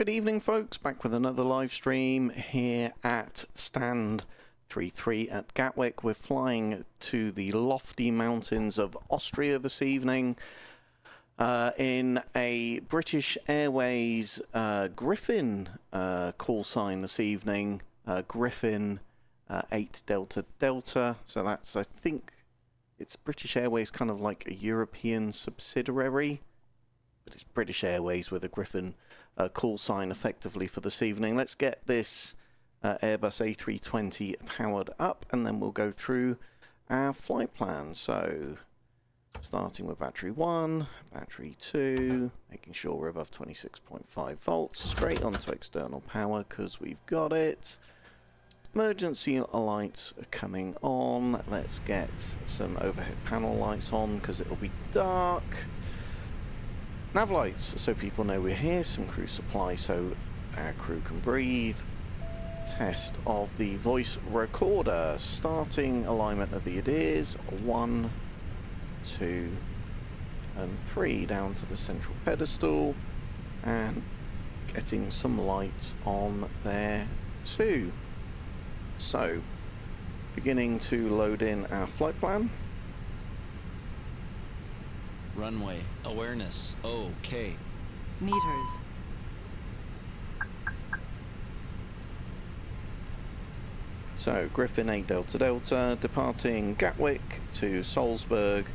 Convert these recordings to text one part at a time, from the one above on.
Good evening, folks. Back with another live stream here at Stand 33 at Gatwick. We're flying to the lofty mountains of Austria this evening in a British Airways Griffin call sign this evening. Griffin 8 Delta Delta. So that's, I think, it's British Airways, kind of like a European subsidiary. But it's British Airways with a Griffin call sign effectively for this evening. Let's get this Airbus A320 powered up and then we'll go through our flight plan. So starting with battery 1, battery 2, making sure we're above 26.5 volts, straight onto external power because we've got it. Emergency lights are coming on. Let's get some overhead panel lights on because it'll be dark. Nav lights, so people know we're here. Some crew supply so our crew can breathe. Test of the voice recorder. Starting alignment of the ADIRs. 1, 2, and 3 down to the central pedestal. And getting some lights on there too. So, beginning to load in our flight plan. Runway awareness. Okay. Meters. So Griffin 8 Delta Delta departing Gatwick to Salzburg.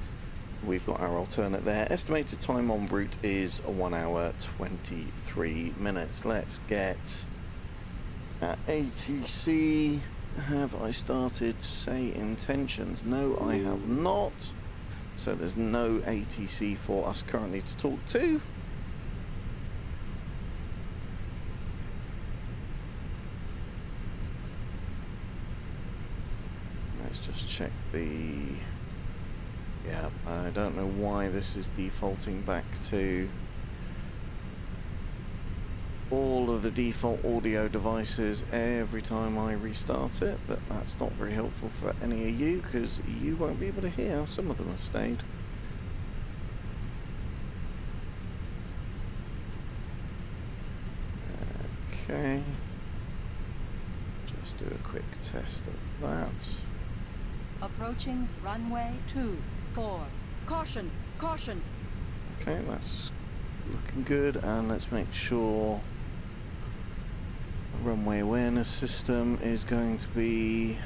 We've got our alternate there. Estimated time en route is 1 hour 23 minutes. Let's get ATC. Have I started say intentions? No, I have not. So there's no ATC for us currently to talk to. Let's just check the... Yeah, I don't know why this is defaulting back to all of the default audio devices every time I restart it, but that's not very helpful for any of you because you won't be able to hear. Some of them have stayed. Okay, just do a quick test of that. Approaching runway 24. Caution! Caution! Okay, that's looking good, and let's make sure the runway awareness system is going to be...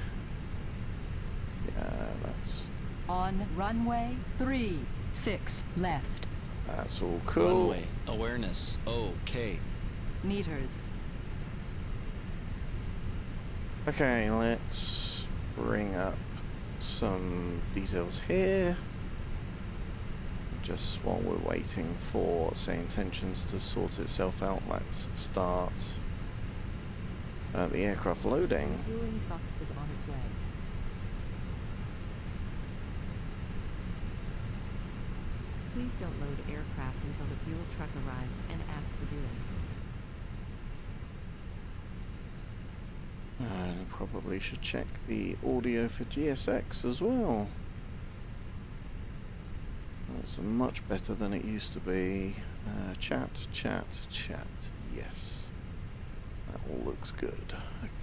Yeah, that's... On runway 36 left. That's all cool. Runway awareness. Okay. Meters. Okay, let's bring up some details here. Just while we're waiting for SAYINTENTIONS to sort itself out, let's start the aircraft loading. The fueling truck is on its way. Please don't load aircraft until the fuel truck arrives and ask to do it. And probably should check the audio for GSX as well. That's much better than it used to be. Chat, chat, chat. Yes. That all looks good.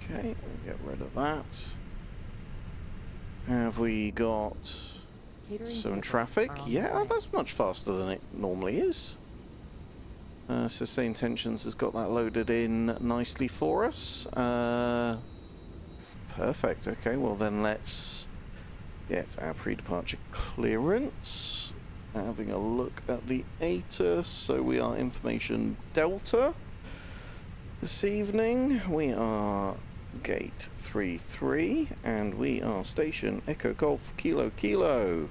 Okay, we'll get rid of that. Have we got Catering some vehicles traffic? are on Yeah, the way. that's much faster than it normally is. So SAYINTENTIONS has got that loaded in nicely for us. Perfect. Okay, well then let's get our pre-departure clearance. Having a look at the ATIS. So we are information Delta this evening. We are gate 33 and we are station Echo Golf Kilo Kilo.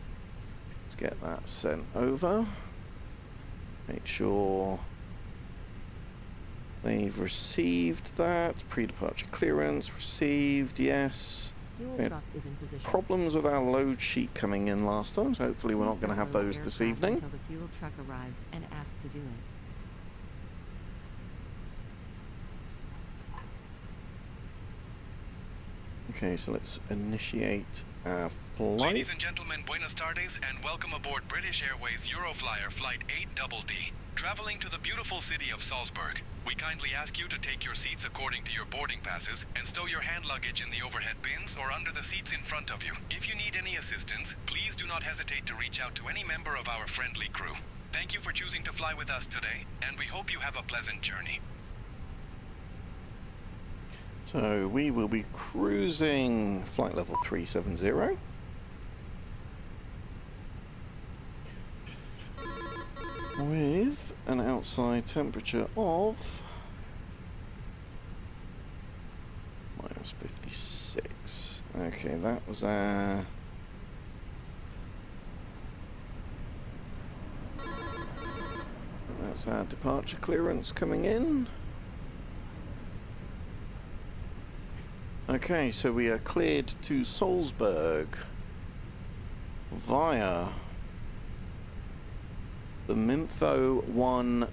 Let's get that sent over. Make sure they've received that. Pre-departure clearance received, yes. Fuel truck is in position. Problems with our load sheet coming in last time, so hopefully we're not Please going to don't have load those this aircraft evening. until the fuel truck arrives and ask to do it. Okay, so let's initiate our flight. Ladies and gentlemen, buenas tardes, and welcome aboard British Airways Euroflyer Flight 8DD. Traveling to the beautiful city of Salzburg, we kindly ask you to take your seats according to your boarding passes and stow your hand luggage in the overhead bins or under the seats in front of you. If you need any assistance, please do not hesitate to reach out to any member of our friendly crew. Thank you for choosing to fly with us today, and we hope you have a pleasant journey. So we will be cruising flight level 370. With an outside temperature of minus 56. Okay, that was our... That's our departure clearance coming in. Okay, so we are cleared to Salzburg via the Minfo 1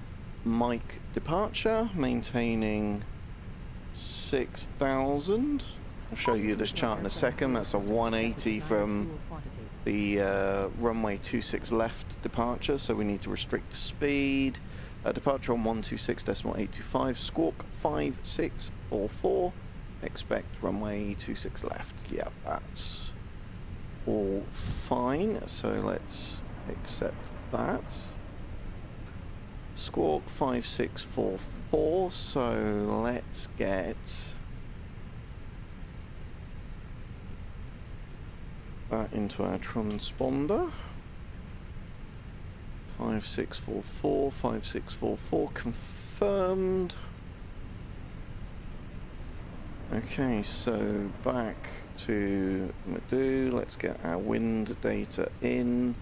Mike departure, maintaining 6,000. I'll show you this chart in a second. That's a 180 from the runway 26 left departure, so we need to restrict speed. Departure on 126.825, squawk 5644. Expect runway 26 left. Yeah, that's all fine. So let's accept that. Squawk 5644. So let's get that into our transponder. 5644, 5644 confirmed. Okay, so back to Madhu, let's get our wind data in.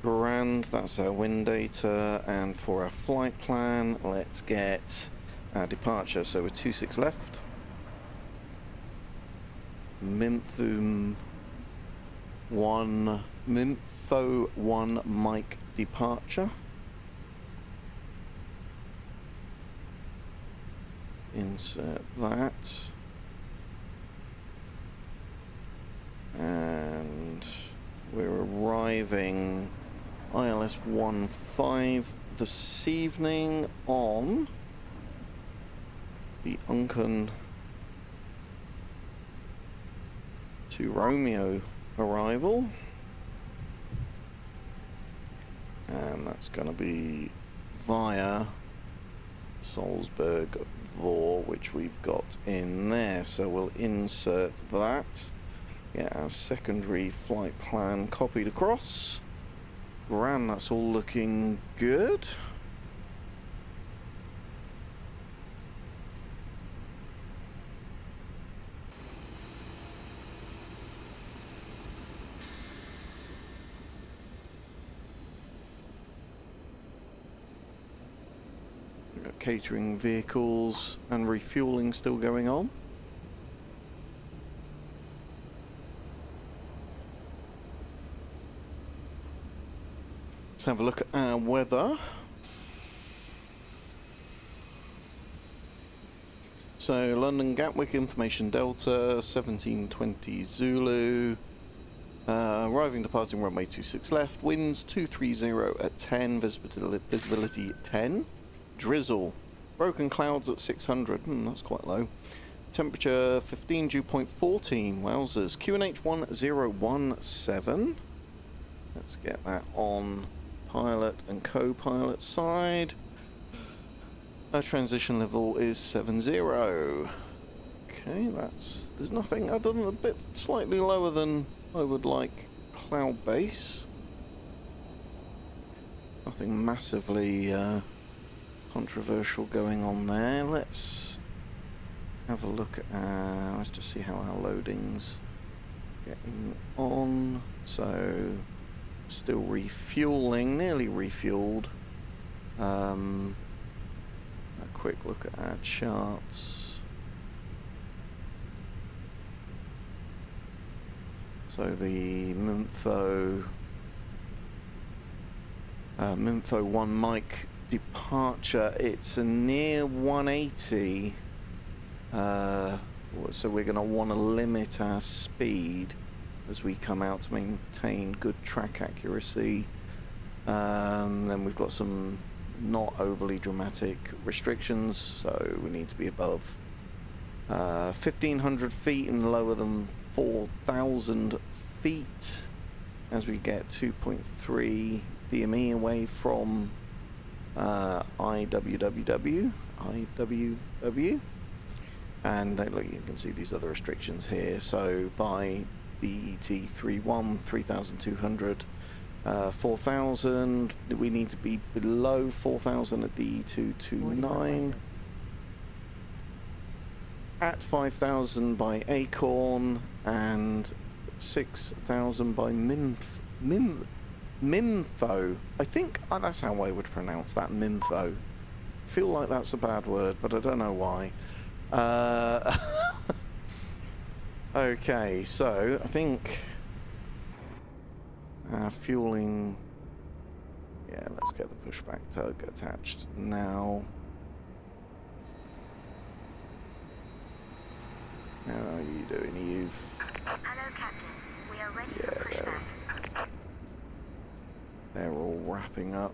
Grand, that's our wind data, and for our flight plan, let's get our departure. So we're 26 left. Minfo 1 Mike departure. Insert that, and we're arriving ILS 15 this evening on the Unken to Romeo arrival, and that's going to be via Salzburg Vor, which we've got in there. So we'll insert that, get our secondary flight plan copied across. Grand, that's all looking good. Catering vehicles and refueling still going on. Let's have a look at our weather. So London Gatwick, information Delta, 1720 Zulu. Arriving, departing runway 26 left. Winds 230 at 10, visibility 10. Drizzle. Broken clouds at 600. That's quite low. Temperature 15, dew point 14. Wowzers. QNH 1017. Let's get that on pilot and co-pilot side. Our transition level is 70. Okay, there's nothing other than a bit slightly lower than I would like cloud base. Nothing massively controversial going on there. Let's have a look at let's just see how our loading's getting on. So still refueling, nearly refueled. A quick look at our charts. So the Minfo 1 Mike departure, it's a near 180 So we're going to want to limit our speed as we come out to maintain good track accuracy. Then we've got some not overly dramatic restrictions, so we need to be above 1,500 feet and lower than 4,000 feet as we get 2.3 DME away from IWWW. And look, you can see these other restrictions here. So by DET 31, 3,200, 4,000, we need to be below 4,000 at DE 229. At 5,000 by Acorn and 6,000 by Mimfo. I think that's how I would pronounce that, Mimfo. I feel like that's a bad word, but I don't know why. Okay, so I think fueling. Yeah, let's get the pushback tug attached now. How are you doing? Hello, Captain. We are ready for pushback. They're all wrapping up.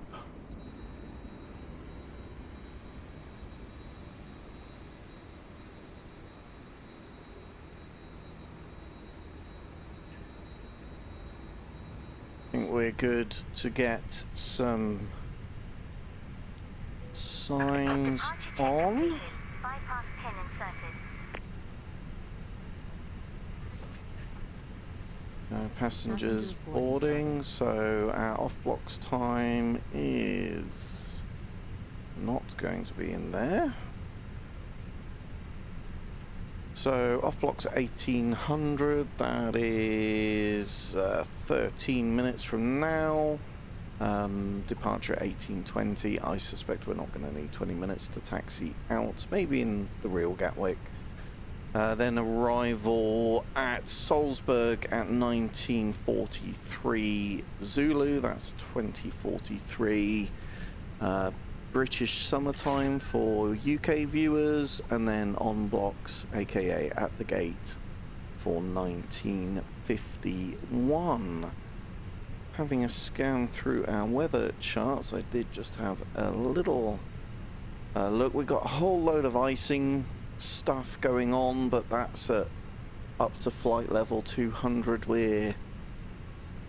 I think we're good to get some signs on. Bypass pin inserted. Passengers boarding, so our off-blocks time is not going to be in there. So off-blocks at 1800, that is 13 minutes from now. Departure at 1820, I suspect we're not going to need 20 minutes to taxi out, maybe in the real Gatwick. Then arrival at Salzburg at 1943 Zulu, that's 2043 British summertime for UK viewers, and then on blocks, aka at the gate, for 1951. Having a scan through our weather charts, I did just have a little look. We got a whole load of icing stuff going on, but that's at up to flight level 200. We're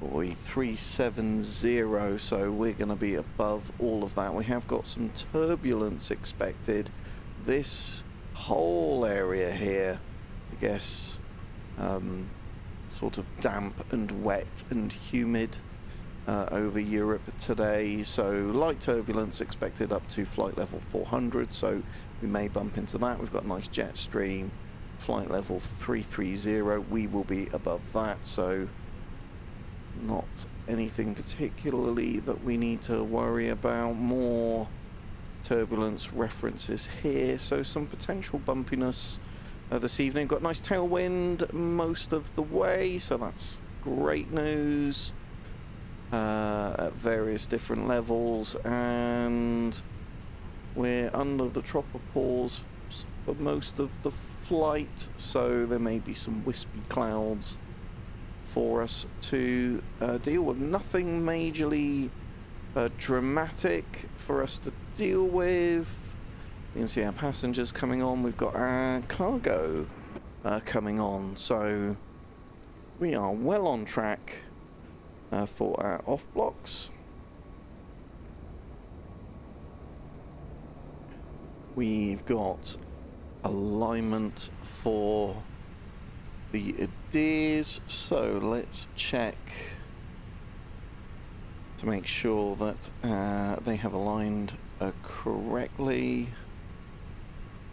370, so we're going to be above all of that. We have got some turbulence expected. This whole area here, I guess, sort of damp and wet and humid over Europe today, so light turbulence expected up to flight level 400, so we may bump into that. We've got a nice jet stream, flight level 330, we will be above that, so not anything particularly that we need to worry about. More turbulence references here, so some potential bumpiness this evening. Got nice tailwind most of the way, so that's great news at various different levels, and we're under the tropopause for most of the flight, so there may be some wispy clouds for us to deal with. Nothing majorly dramatic for us to deal with. You can see our passengers coming on. We've got our cargo coming on, so we are well on track for our off blocks. We've got alignment for the ADIRs, so let's check to make sure that they have aligned correctly.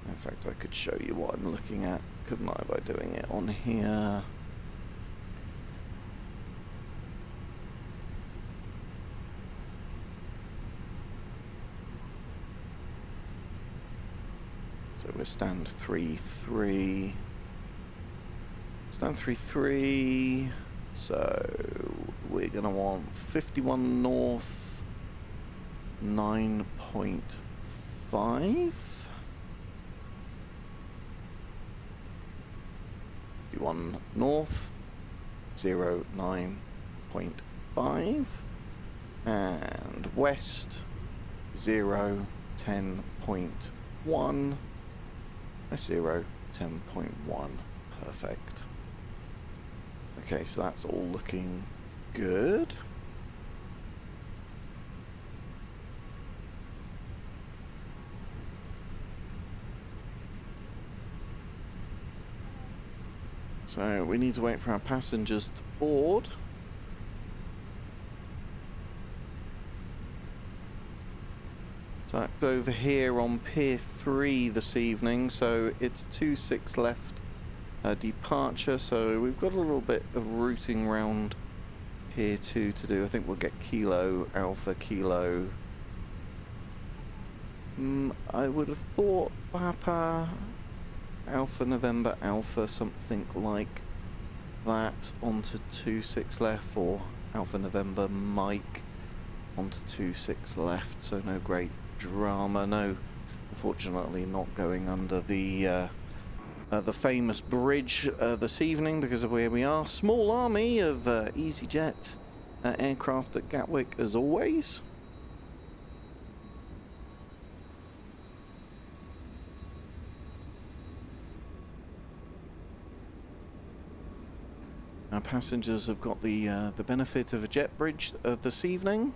In fact, I could show you what I'm looking at, couldn't I, by doing it on here. So we're stand 3-3. Stand 3-3. So we're going to want 51 north, 9.5. 21 north, 09.5, and west, 010.1, 010.1, perfect. Okay, so that's all looking good. So we need to wait for our passengers to board. Tucked over here on Pier 3 this evening, so it's 26 left departure, so we've got a little bit of routing round Pier 2 to do. I think we'll get Kilo, Alpha, Kilo. I would have thought Papa, Alpha, November, Alpha, something like that onto 26 left, or Alpha, November, Mike onto 26 left, so no great drama. No, unfortunately not going under the famous bridge this evening because of where we are. Small army of EasyJet aircraft at Gatwick as always. Our passengers have got the benefit of a jet bridge this evening.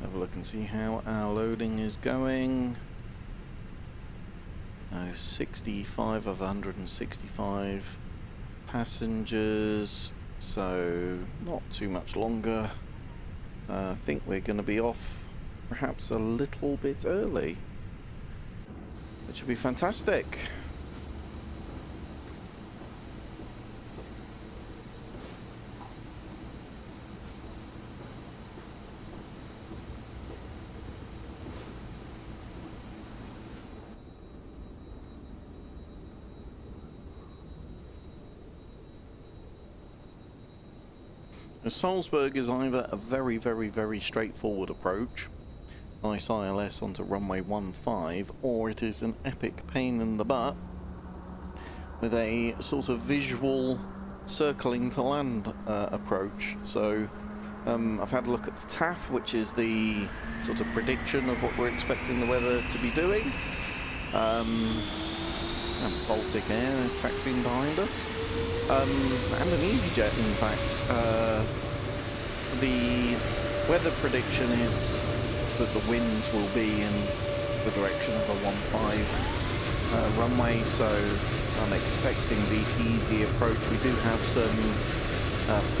Have a look and see how our loading is going. 65 of 165 passengers, so not too much longer. I think we're going to be off perhaps a little bit early, which should be fantastic. Salzburg is either a very, very, very straightforward approach, nice ILS onto runway 15, or it is an epic pain in the butt with a sort of visual circling to land approach. So I've had a look at the TAF, which is the sort of prediction of what we're expecting the weather to be doing. And Baltic Air taxiing behind us. And an EasyJet, in fact. The weather prediction is that the winds will be in the direction of a 15 runway, so I'm expecting the easy approach. We do have some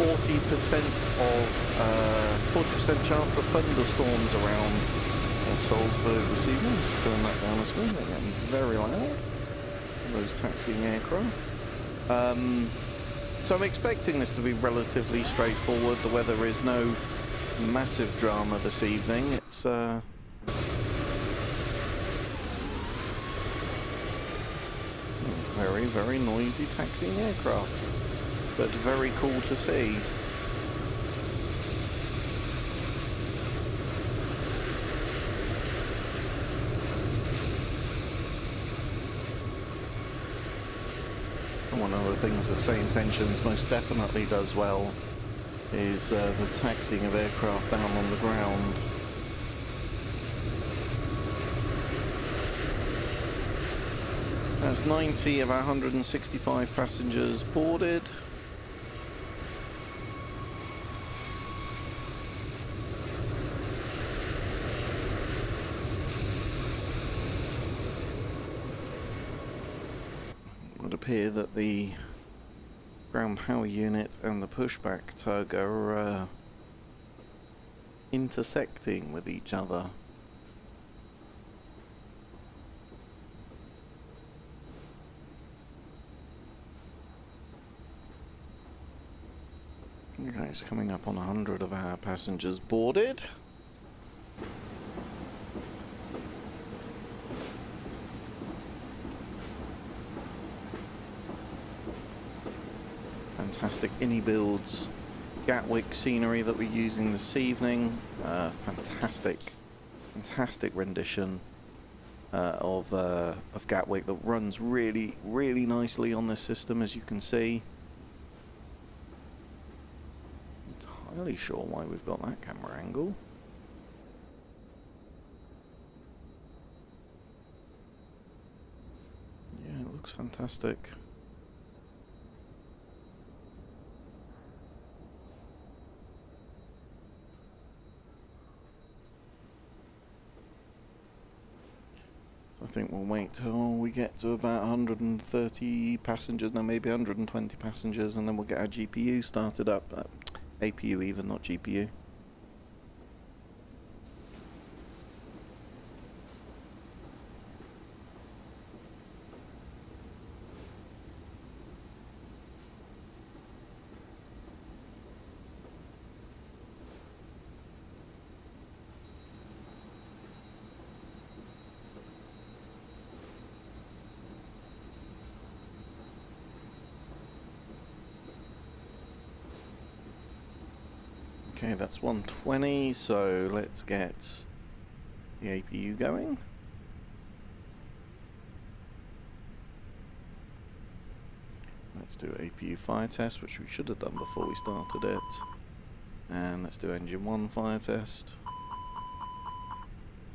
40% chance of thunderstorms around Salzburg this evening. Just turn that down the screen. They're getting very loud, those taxiing aircraft. So I'm expecting this to be relatively straightforward. The weather is no massive drama this evening. It's very, very noisy taxiing aircraft, but very cool to see. And one of the things that SAYINTENTIONS most definitely does well is the taxiing of aircraft down on the ground. That's 90 of our 165 passengers boarded. It would appear that the ground power unit and the pushback tug are intersecting with each other. Okay, it's coming up on 100 of our passengers boarded. Fantastic builds Gatwick scenery that we're using this evening. Fantastic rendition of Gatwick that runs really nicely on this system, as you can see. Entirely sure why we've got that camera angle. Yeah, it looks fantastic. I think we'll wait till we get to about 130 passengers, no, maybe 120 passengers, and then we'll get our GPU started up. APU even, not GPU. Okay, that's 120, so let's get the APU going. Let's do APU fire test, which we should have done before we started it. And let's do engine 1 fire test.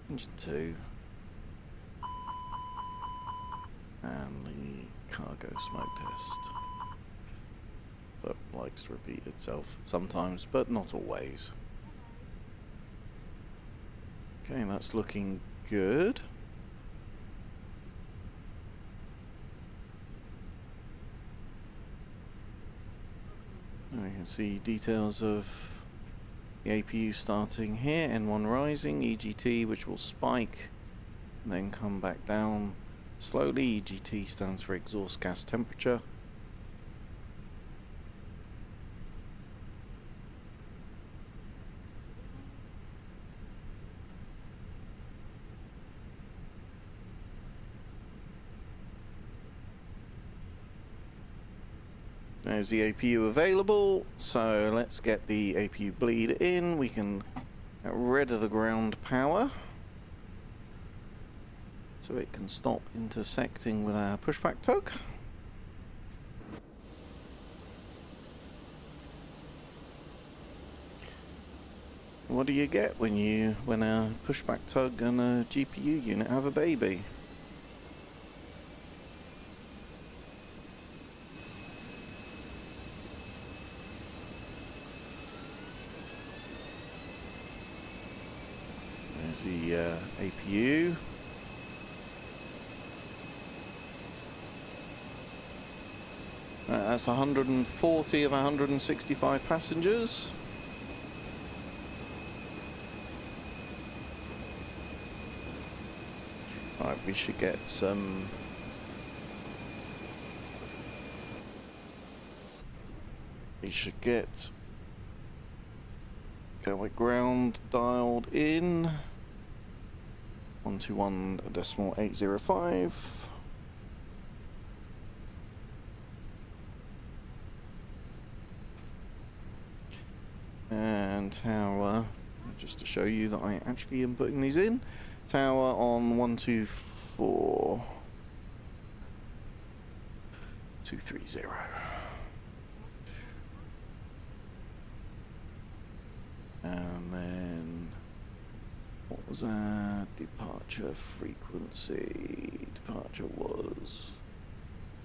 Engine 2. And the cargo smoke test. That likes to repeat itself sometimes, but not always. Okay, that's looking good. And we can see details of the APU starting here, N1 rising, EGT, which will spike and then come back down slowly. EGT stands for exhaust gas temperature. There's the APU available, so let's get the APU bleed in. We can get rid of the ground power so it can stop intersecting with our pushback tug. What do you get when a pushback tug and a GPU unit have a baby? The APU. That's 140 of 165 passengers. Right, we should get some. We should get Gatwick ground dialed in. 121.805. And tower, just to show you that I actually am putting these in. Tower on 124. 230. And then, what was our departure frequency? Departure was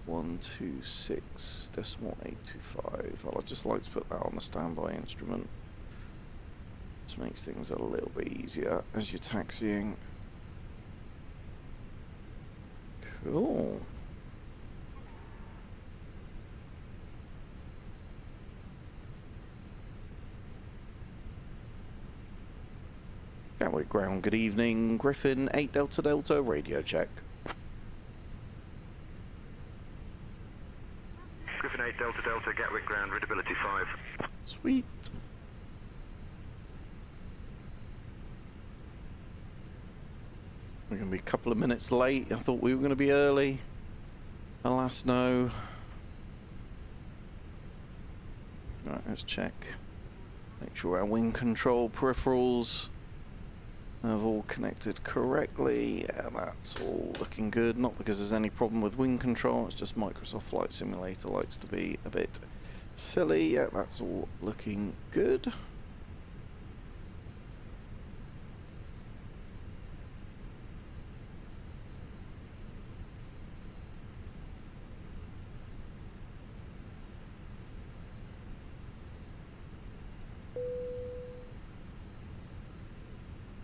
126.825. I'd just like to put that on the standby instrument. This makes things a little bit easier as you're taxiing. Cool. Gatwick ground, good evening. Griffin 8 Delta Delta, radio check. Griffin 8 Delta Delta, Gatwick ground, readability 5. Sweet. We're going to be a couple of minutes late. I thought we were going to be early. Alas, no. Right, let's check. Make sure our wing control peripherals have all connected correctly. Yeah, that's all looking good. Not because there's any problem with wing control, it's just Microsoft Flight Simulator likes to be a bit silly. Yeah, that's all looking good.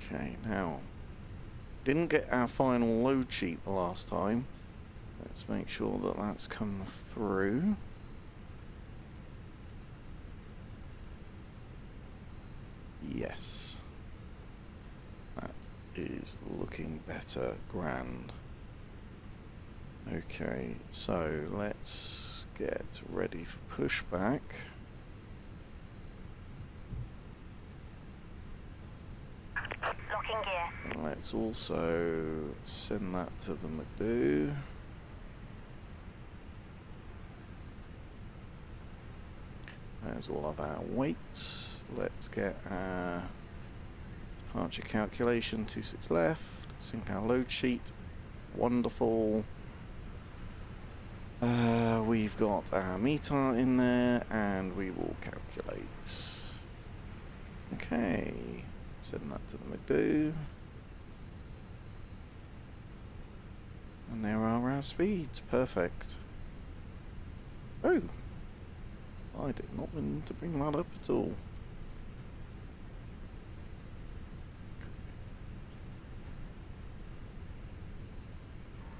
Okay, now, didn't get our final load sheet the last time. Let's make sure that that's come through. Yes. That is looking better. Grand. Okay, so let's get ready for pushback. Locking gear. And let's also send that to the McDo. There's all of our weights. Let's get our departure calculation, 26 left. Sync our load sheet. Wonderful. We've got our meter in there, and we will calculate. Okay. Send that to the McDo. And there are our speeds. Perfect. Oh. I did not mean to bring that up at all.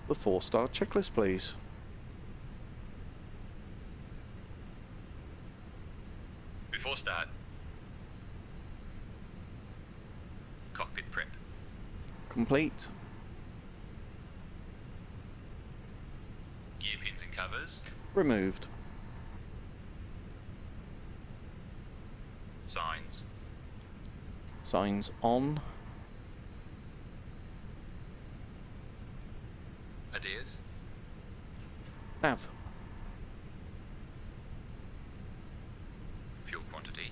The 4-star checklist, please. Before start, cockpit prep. Complete. Gear pins and covers. Removed. Signs. Signs on. Ideas. Nav. Fuel quantity.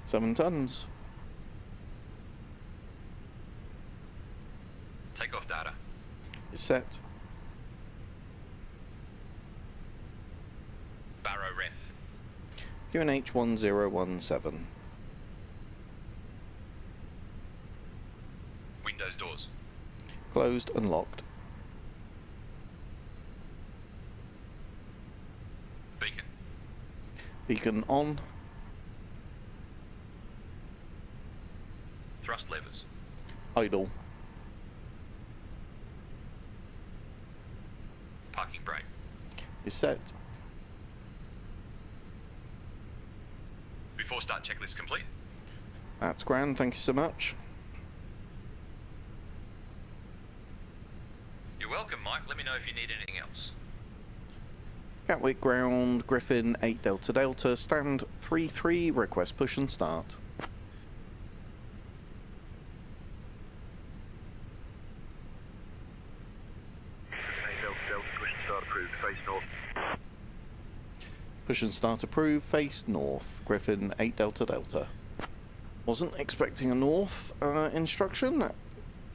7 tons. Takeoff data. Is set. Barrow ref. QNH 1017. Windows doors. Closed and locked. Beacon. Beacon on. Thrust levers. Idle. Parking brake. Is set. Before start checklist complete. That's grand, thank you so much. You're welcome, Mike. Let me know if you need anything else. Gatwick ground, Griffin 8 Delta Delta, stand 3-3, request push and start. Delta Delta, push and start approved, face north. Push and start approved, face north, Griffin 8 Delta Delta. Wasn't expecting a north instruction.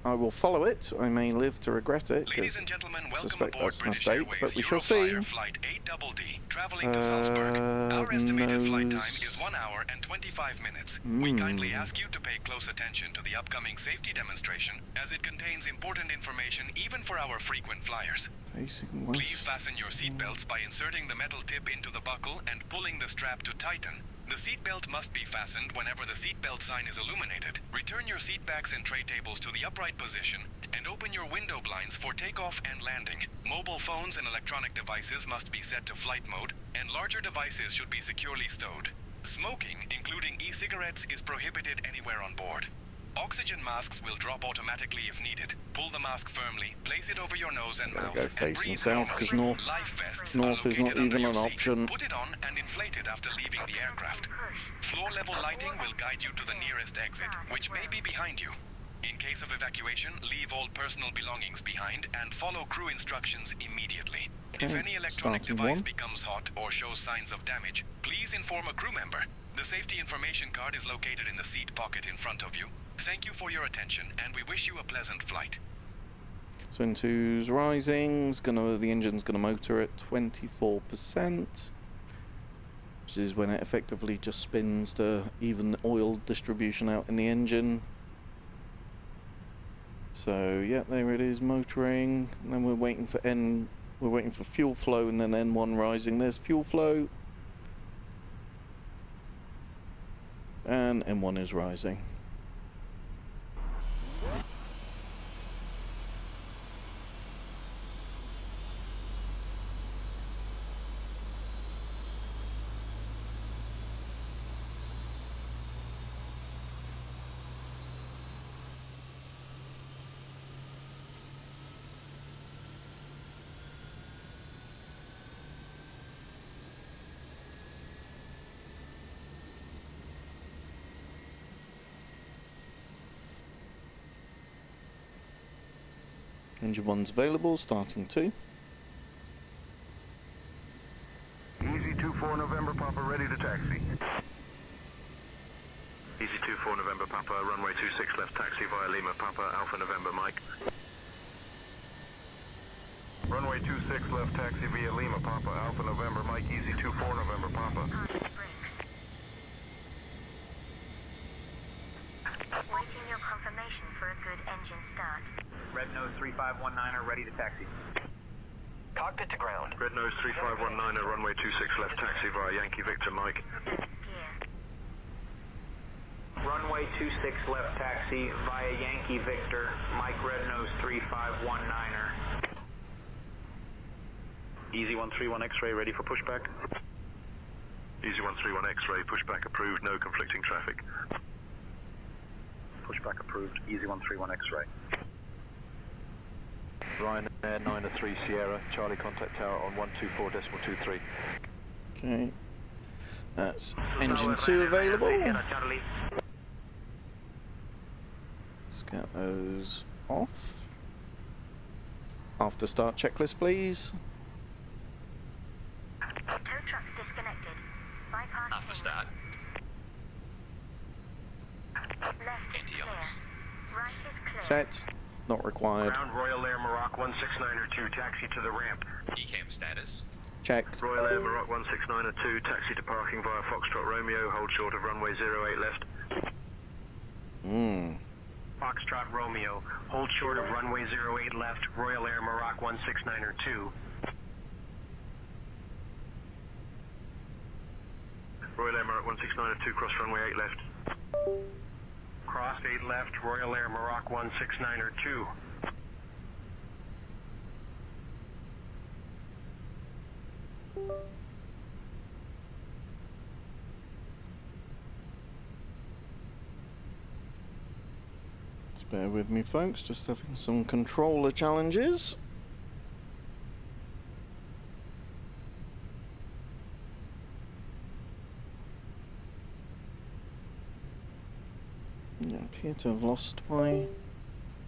I will follow it. I may live to regret it. Ladies 'cause and gentlemen, I welcome suspect aboard that's a British mistake, Airways but we shall see. Euroflyer Flight 8DD, traveling to Salzburg. Our estimated flight time is 1 hour and 25 minutes. We kindly ask you to pay close attention to the upcoming safety demonstration, as it contains important information even for our frequent flyers. Facing west. Please fasten your seatbelts by inserting the metal tip into the buckle and pulling the strap to tighten. The seatbelt must be fastened whenever the seatbelt sign is illuminated. Return your seatbacks and tray tables to the upright position and open your window blinds for takeoff and landing. Mobile phones and electronic devices must be set to flight mode, and larger devices should be securely stowed. Smoking, including e-cigarettes, is prohibited anywhere on board. Oxygen masks will drop automatically if needed. Pull the mask firmly, place it over your nose and mouth, Go and facing breathe south, normally. 'cause north- Life vests north are is not located under even your an seat. option. Put it on and inflate it after leaving the aircraft. Floor-level lighting will guide you to the nearest exit, which may be behind you. In case of evacuation, leave all personal belongings behind and follow crew instructions immediately. If Okay, any electronic starting device one. becomes hot or shows signs of damage, please inform a crew member. The safety information card is located in the seat pocket in front of you. Thank you for your attention, and we wish you a pleasant flight. So into's rising. The engine's gonna motor at 24%, which is when it effectively just spins to even oil distribution out in the engine. So yeah, there it is, motoring. And then we're waiting for fuel flow, and then N1 rising. There's fuel flow, and N1 is rising. Engine 1's available, starting 2. Easy 24 November Papa, ready to taxi. Easy 24 November Papa, runway 26 left taxi via Lima Papa, Alpha November Mike. Runway 26 left taxi via Lima Papa, Alpha November Mike, easy 24 November Papa. Waiting your confirmation for a good engine start. Red nose 3519 are ready to taxi. Cockpit to ground. Red nose 3519, runway 26 left taxi via Yankee Victor Mike. Gear. Runway 26 left taxi via Yankee Victor, Mike Red nose 3519er. Easy 131 X-ray, ready for pushback. Easy 131 X-ray, pushback approved, no conflicting traffic. Pushback approved, Easy 131 X-ray. Ryanair 903 Sierra, Charlie contact tower on 124.23. Okay. That's engine 2 available. Charlie. Let's get those off. After start checklist, please. Tow truck disconnected. Bypass. After start. Left is clear. Right is clear. Set. Not required. Ground Royal Air Maroc 16902, taxi to the ramp. ECAM status. Checked. Royal Air Maroc 16902, taxi to parking via Foxtrot Romeo, hold short of runway 08 left. Foxtrot Romeo, hold short of runway 08 left, Royal Air Maroc 16902. Royal Air Maroc 16902, cross runway 8 left. Cross 8 left, Royal Air Maroc 16902. Just bear with me, folks. Just having some controller challenges. I appear to have lost my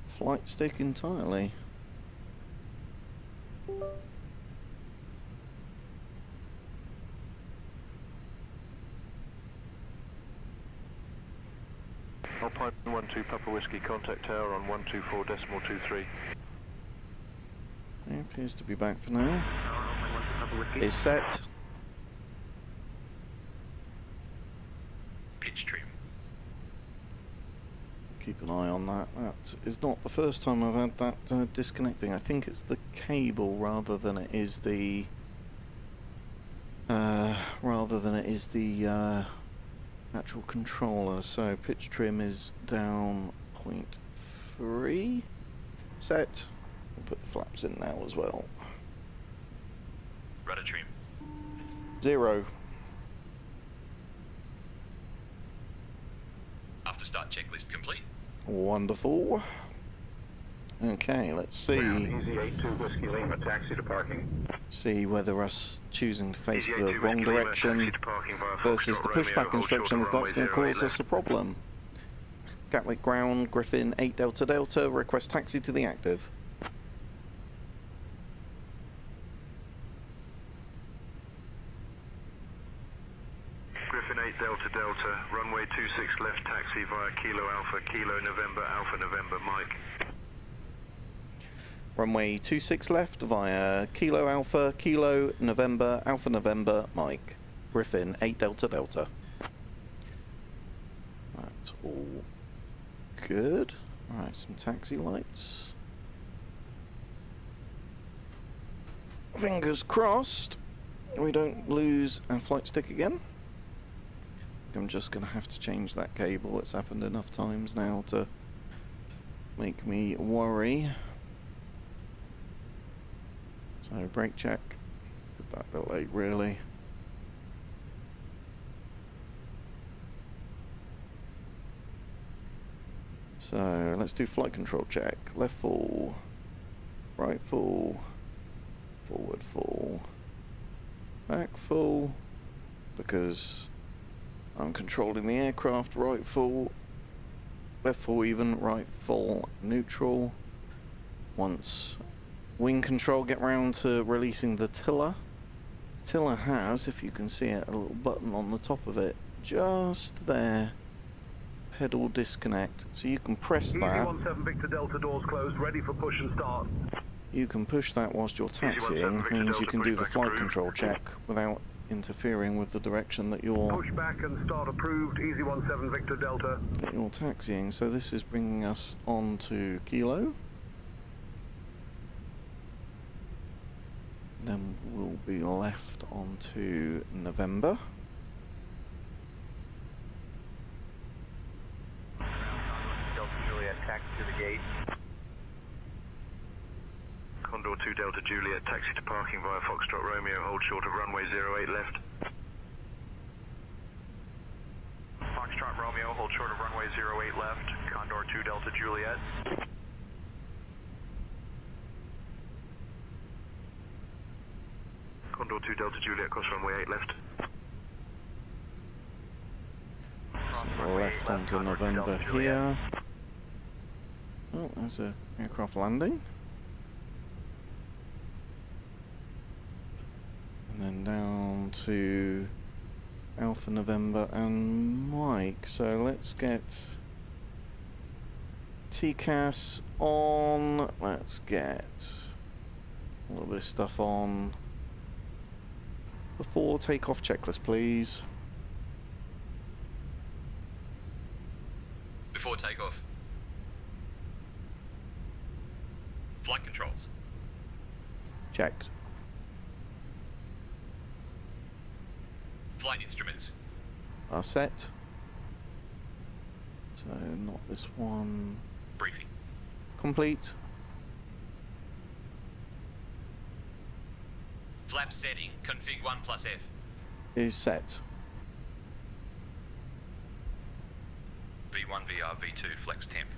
flight stick entirely. Flight 12 Papa Whiskey, contact tower on 124.23. It appears to be back for now. Is set. Pitch trim. Keep an eye on that. That is not the first time I've had that disconnecting. I think it's the cable rather than it is the actual controller. So pitch trim is down 0.3. Set. We'll put the flaps in now as well. Rudder trim. 0. After start checklist complete. Wonderful. Okay, let's see. Easy 82 Whiskey Lima, taxi to parking. See whether us choosing to face Easy the 82 wrong Whiskey Lima, direction taxi to parking via versus Foxtrot the Romeo, pushback hold instruction short is of what's going to runway cause 08 us a problem. Gatwick ground, Griffin 8 Delta Delta, request taxi to the active. Griffin 8 Delta Delta, runway 26 left taxi via Kilo Alpha, Kilo November, Alpha November, Mike. Runway 26 left via Kilo Alpha, Kilo November, Alpha November, Mike. Griffin 8 Delta Delta. That's all good. Alright, some taxi lights. Fingers crossed we don't lose our flight stick again. I'm just going to have to change that cable. It's happened enough times now to make me worry. So brake check. Did that a bit late, really. So let's do flight control check. Left full, right full, forward full, back full, because I'm controlling the aircraft. Right full, left full even, right full, neutral. Once wing control get round to releasing the tiller. The tiller has, if you can see it, a little button on the top of it, just there. Pedal disconnect. So you can press that. 17 Victor Delta, doors closed, ready for push and start. You can push that whilst you're taxiing. Means you can do the flight control check without interfering with the direction that you're Push back and start approved, Easy 17 Victor Delta. that you're taxiing. So this is bringing us on to Kilo. Then we'll be left onto November. Delta Juliet, taxi to the gate. Condor 2 Delta Juliet, taxi to parking via Foxtrot Romeo, hold short of runway 08 left. Foxtrot Romeo, hold short of runway 08 left. Condor 2 Delta Juliet. Condor 2 Delta Juliet, cross runway 8 left. So left onto November here. Oh, there's an aircraft landing. And then down to Alpha November and Mike. So let's get TCAS on. Let's get all of this stuff on. Before takeoff checklist, please. Before takeoff. Flight controls. Checked. Flight instruments. Are set. So not this one. Briefing. Complete. Flap setting, config 1+F. Is set. V1 VR V2 flex temp.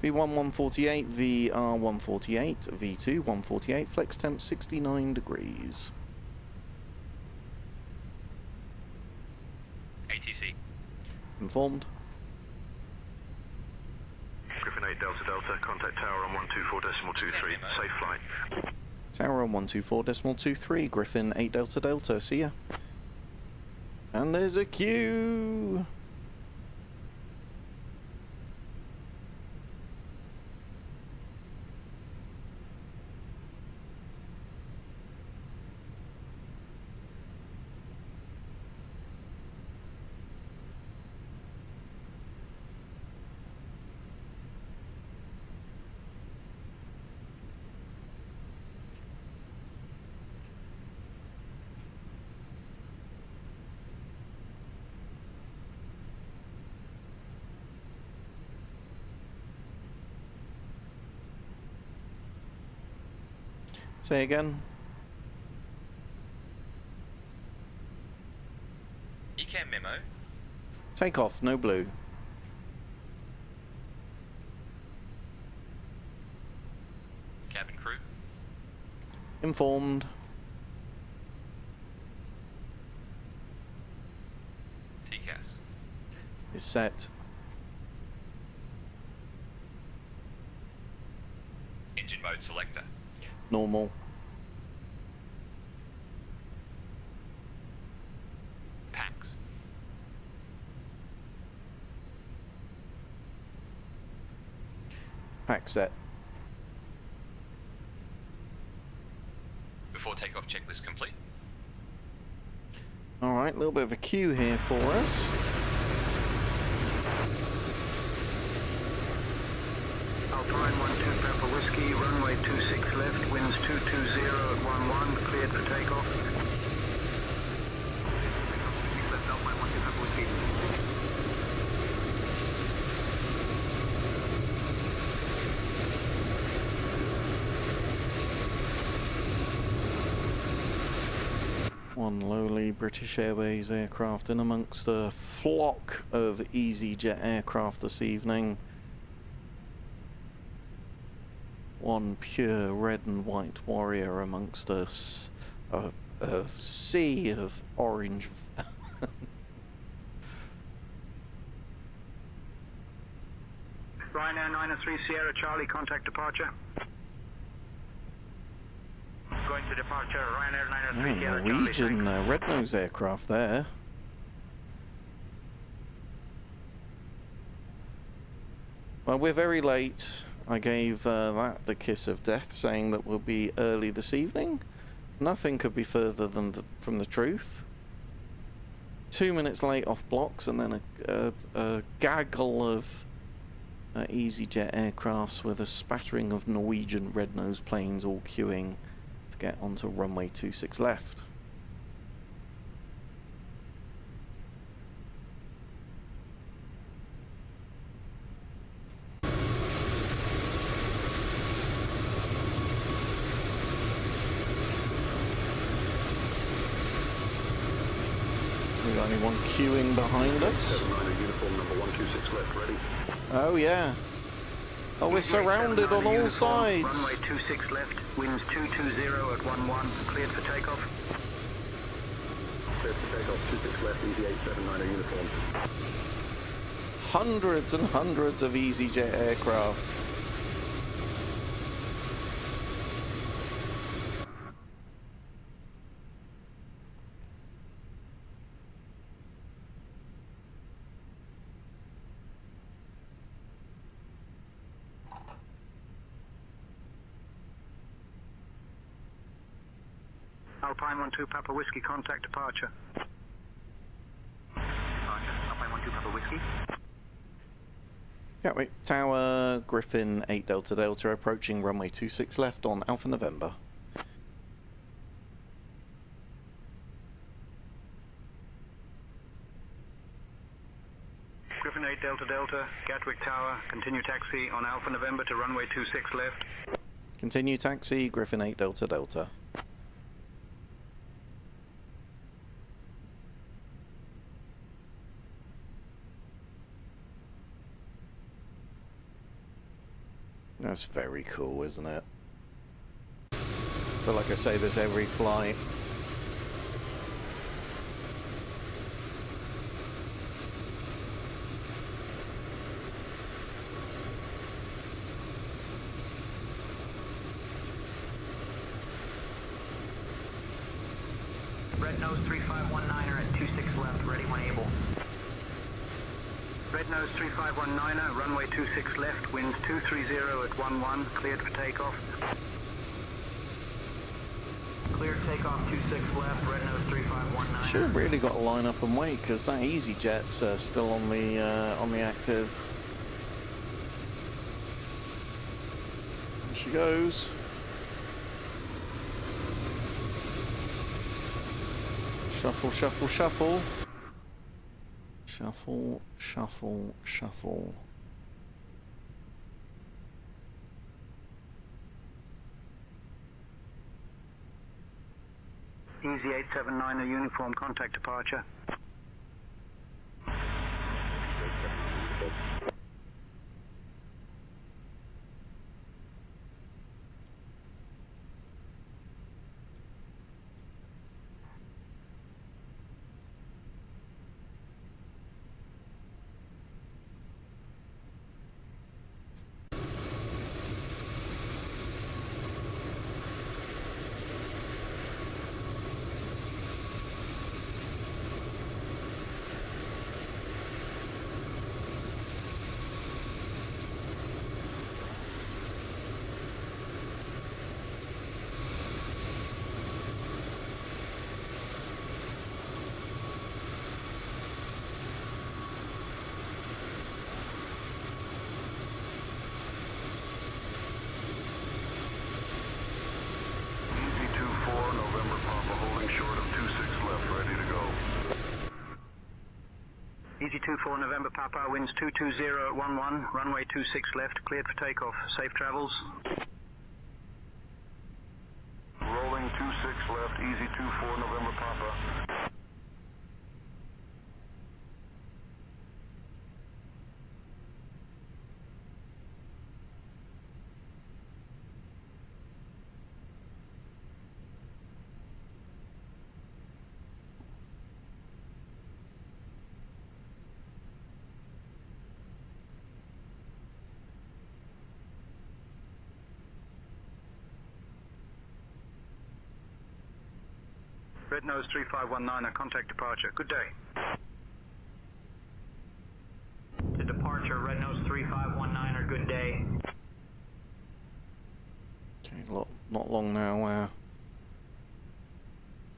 V1 148, VR 148, V2 148, flex temp 69 degrees. ATC. Informed. Griffin 8 Delta Delta, contact tower on 124.23, safe flight. Tower on 124.23, Griffin 8 Delta Delta, see ya. And there's a queue. Say again. ECAM memo. Take off, no blue. Cabin crew. Informed. TCAS. Is set. Engine mode selector. Normal. Packs. Pack set. Before takeoff checklist complete. Alright, a little bit of a queue here for us. Alpine 12 Papa Whiskey, runway 26 left, winds 220 at 11, cleared for takeoff. Alpine 12 Papa Whiskey. One lowly British Airways aircraft in amongst a flock of EasyJet aircraft this evening. One pure red and white warrior amongst us, a sea of orange. Ryanair 903 Sierra Charlie, contact departure. Going to departure, Ryanair 903 Sierra Charlie. Norwegian red-nose aircraft there. Well, we're very late. I gave that the kiss of death, saying that we'll be early this evening. Nothing could be further than from the truth. 2 minutes late off blocks, and then a gaggle of EasyJet aircrafts with a spattering of Norwegian red-nose planes all queuing to get onto runway 26 left. We got anyone queuing behind us? Uniform number 126 left, ready. Oh yeah. Oh, we're surrounded on all sides. Runway 26 left, winds 220 at 11, cleared for takeoff. Cleared for takeoff, 26 left, easy 879 uniform. Hundreds and hundreds of EasyJet aircraft. Alpine 12 Papa Whiskey, contact departure. Alpine 12 Papa Whiskey. Gatwick Tower, Griffin 8 Delta Delta, approaching runway 26 left on Alpha November. Griffin 8 Delta Delta, Gatwick Tower, continue taxi on Alpha November to runway 26 left. Continue taxi, Griffin 8 Delta Delta. That's very cool, isn't it? But like I say, there's every flight. Red nose 3519er at 26 left, ready when able. Red nose 3519er, runway 26 left, winds 230 at 11, cleared for takeoff. Cleared takeoff 26 left, red nose 3519er. Should have really got to line up and wait, because that EasyJet's still on the active. There she goes. Shuffle, shuffle, shuffle. Shuffle, shuffle, shuffle. Easy 879, a uniform contact departure. Easy 24 November Papa, winds 220 at 11, runway 26 left, cleared for takeoff. Safe travels. Rolling 26 left, easy 24 November Papa. Red Nose 3519, a contact departure. Good day. To departure, Red Nose 3519, or good day. Okay, not long now.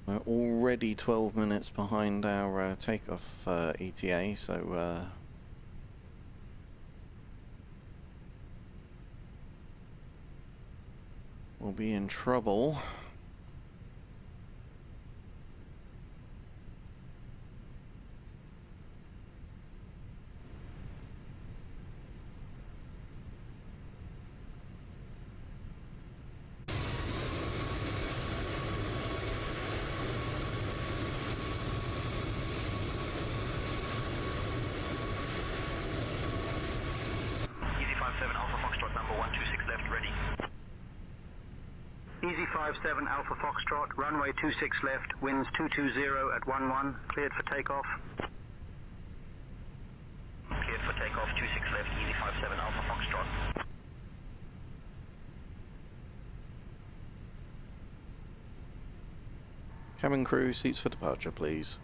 We're already 12 minutes behind our takeoff ETA, so we'll be in trouble. Easy 57 Alpha Foxtrot, runway 26 left, winds 220 at 11, cleared for takeoff. Cleared for takeoff, 26 left, Easy 57 Alpha Foxtrot. Cabin crew, seats for departure, please.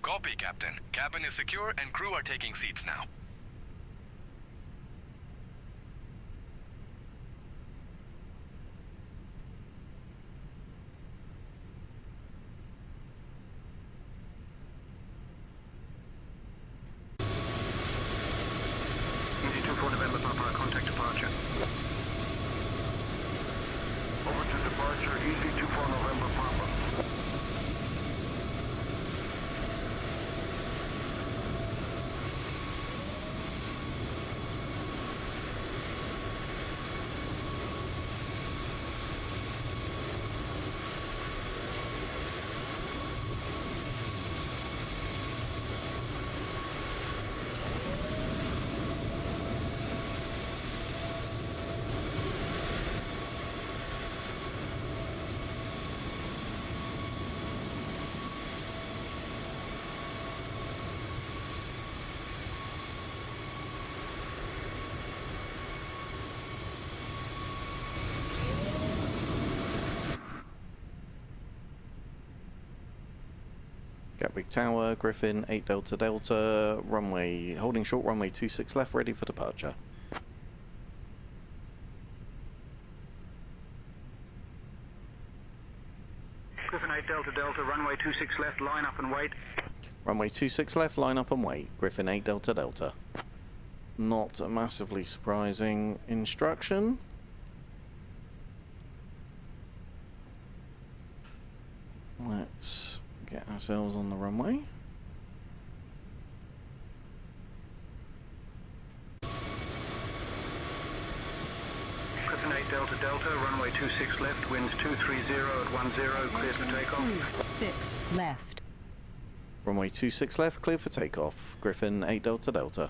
Copy, Captain. Cabin is secure and crew are taking seats now. Easy 24 November Papa, contact departure. Over to departure, easy 24 November Papa. Gatwick Tower, Griffin 8 Delta Delta, runway, holding short runway 26 left, ready for departure. Griffin 8 Delta Delta, runway 26 left, line up and wait. Runway 26 left, line up and wait. Griffin 8 Delta Delta. Not a massively surprising instruction. Let's get ourselves on the runway. Griffin 8 Delta Delta, runway 26 left, winds 230 at 10, cleared for takeoff. 6 left. Runway 26 left, clear for takeoff. Griffin 8 Delta Delta.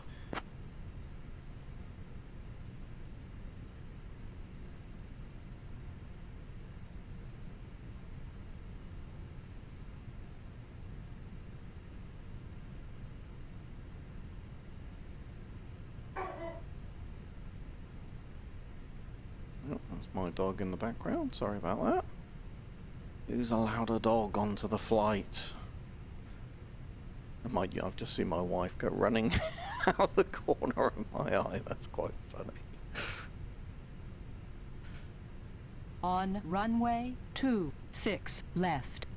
Oh, that's my dog in the background, sorry about that. Who's allowed a dog onto the flight? And I've just seen my wife go running out the corner of my eye. That's quite funny. On runway 26 left.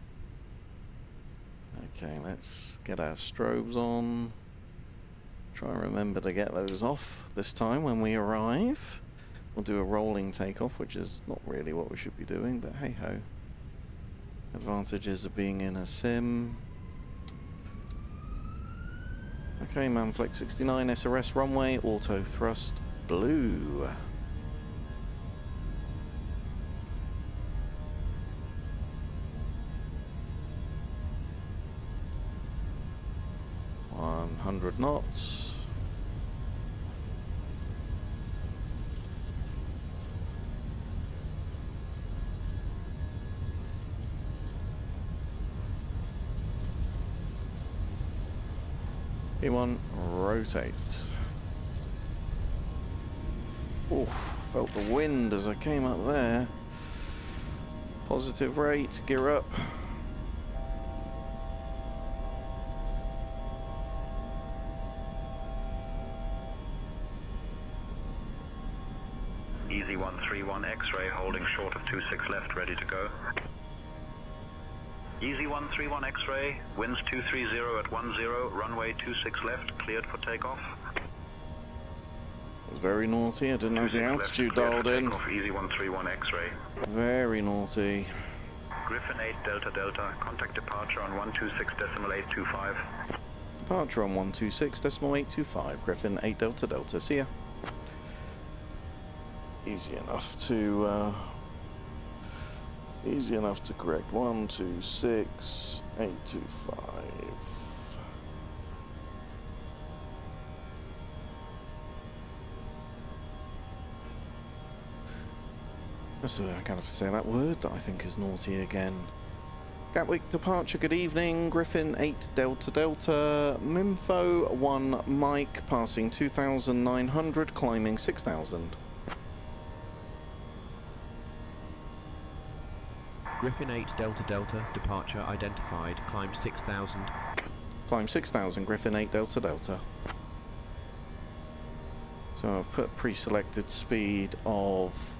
Okay, let's get our strobes on. Try and remember to get those off this time when we arrive. We'll do a rolling takeoff, which is not really what we should be doing, but hey ho. Advantages of being in a sim. Okay, Manflex 69, SRS runway, auto thrust, blue. $100 knots. P1, rotate. Oof, felt the wind as I came up there. Positive rate, gear up. Easy 131 X-ray, holding short of 26 left, ready to go. Easy 131 X-ray, winds 230 at 10, runway 26 left, cleared for takeoff. It was very naughty, I didn't have the altitude dialed in. Easy 131 X-ray. Very naughty. Griffin 8 Delta Delta, contact departure on 126.825. Departure on 126.825, Griffin 8 Delta Delta, see ya. Easy enough to correct. 126.825. So I can't have to say that word that I think is naughty again. Gatwick departure, good evening. Griffin 8 Delta Delta. Mimfo 1 Mike, passing 2,900, climbing 6,000. Griffin 8 Delta Delta, departure identified, climb 6,000. Climb 6,000, Griffin 8 Delta Delta. So I've put pre-selected speed of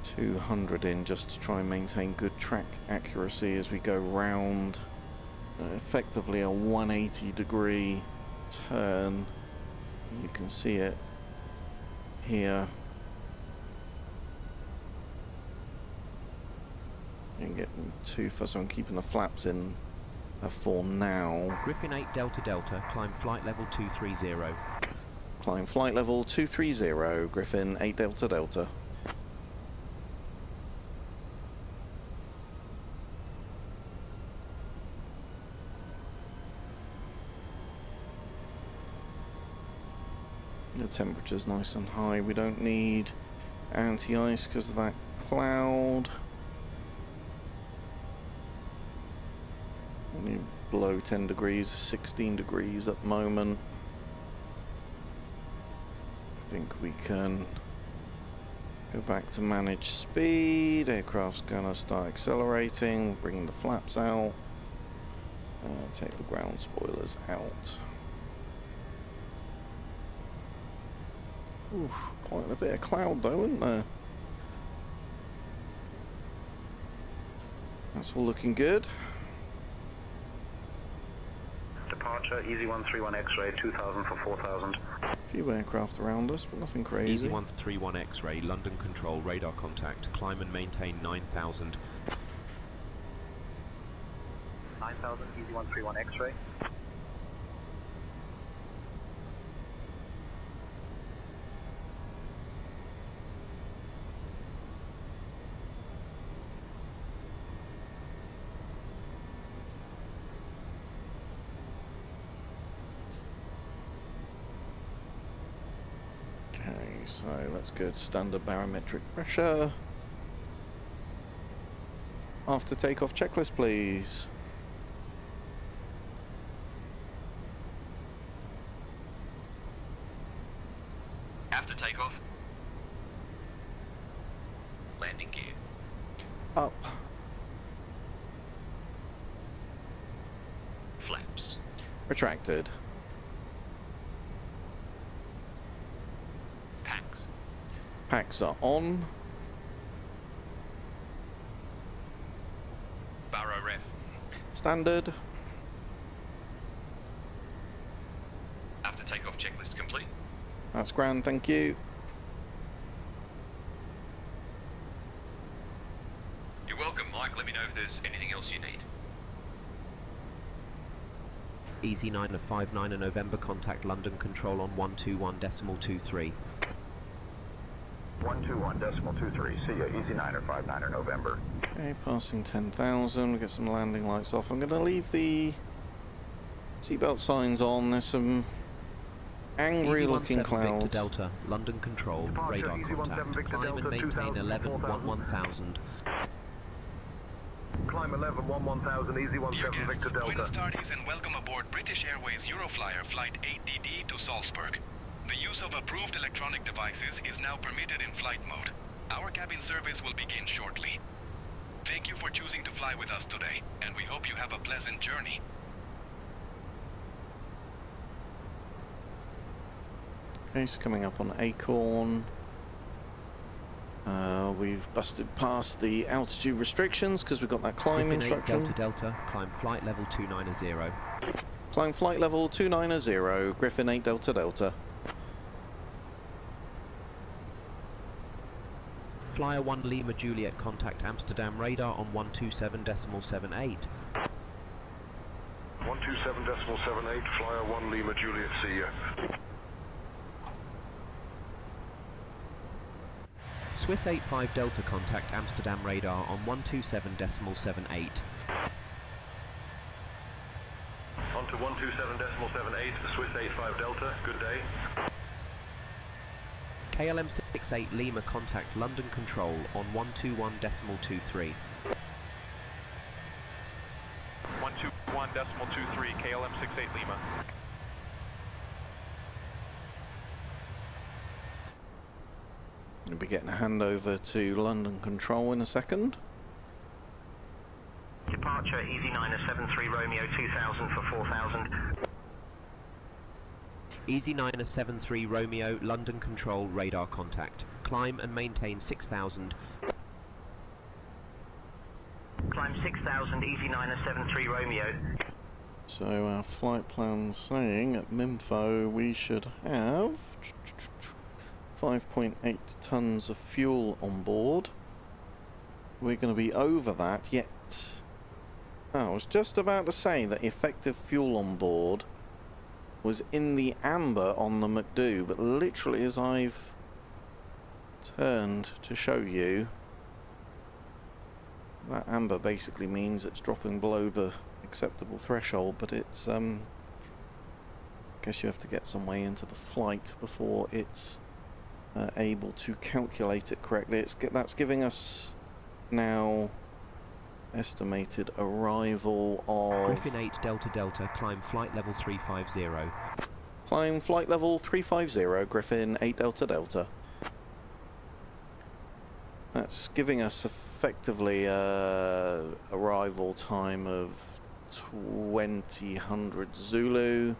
200 in just to try and maintain good track accuracy as we go round effectively a 180-degree turn. You can see it here. Don't get too fussy on keeping the flaps in for now. Griffin 8 Delta Delta, climb flight level 230. Climb flight level 230, Griffin 8 Delta Delta. The temperature's nice and high. We don't need anti-ice because of that cloud. Only below 10 degrees, 16 degrees at the moment. I think we can go back to manage speed. Aircraft's gonna start accelerating, bring the flaps out, take the ground spoilers out. Oof, quite a bit of cloud though, isn't there? That's all looking good. Departure, easy 131 X-ray, 2,000 for 4,000. A few aircraft around us, but nothing crazy. Easy 131 X-ray, London control, radar contact, climb and maintain 9,000. 9,000, easy 131 X-ray. so that's good. Standard barometric pressure. After takeoff checklist, please. After takeoff. Landing gear. Up. Flaps. Retracted. Packs. Packs are on. Baro ref. Standard. After takeoff checklist complete. That's grand, thank you. You're welcome, Mike. Let me know if there's anything else you need. Easy 959 November, contact London Control on 121.23. 121.23. See ya. Easy 959 November. Okay, passing 10,000. We'll get some landing lights off. I'm going to leave the seatbelt signs on. There's some angry looking clouds. Victor Delta, London Control, radar contact. Climb and maintain 11-11,000. Climb 11-11,000, easy 17 Dear guests, Victor Delta. buenas tardes and welcome aboard British Airways Euroflyer Flight 8DD to Salzburg. The use of approved electronic devices is now permitted in flight mode. Our cabin service will begin shortly. Thank you for choosing to fly with us today, and we hope you have a pleasant journey. Okay, so coming up on Acorn. We've busted past the altitude restrictions because we've got that climb Griffin 8 instruction. Delta Delta, climb flight level 290. Climb flight level 290, Griffin 8 Delta Delta. Flyer 1 Lima Juliet, contact Amsterdam radar on 127.78. 127.78, Flyer 1 Lima Juliet, see ya. Swiss 85 Delta, contact Amsterdam radar on 127.78. On to 127.78, Swiss 85 Delta, good day. KLM 68 Lima, contact London Control on 121.23. 121.23, KLM 68 Lima. We'll be getting a handover to London Control in a second. Departure Easy 973 Romeo 2000 for 4000. Easy 973 Romeo, London Control, radar contact. Climb and maintain 6,000. Climb 6000 Easy 973 Romeo. So our flight plan's saying at Minfo we should have 5.8 tons of fuel on board. We're going to be over that yet. I was just about to say that effective fuel on board was in the amber on the McDo, but literally as I've turned to show you, that amber basically means it's dropping below the acceptable threshold, but it's I guess you have to get some way into the flight before it's able to calculate it correctly. That's giving us now estimated arrival of Griffin 8 Delta Delta, climb flight level 350. Climb flight level 350, Griffin 8 Delta Delta. That's giving us effectively arrival time of 2000 Zulu,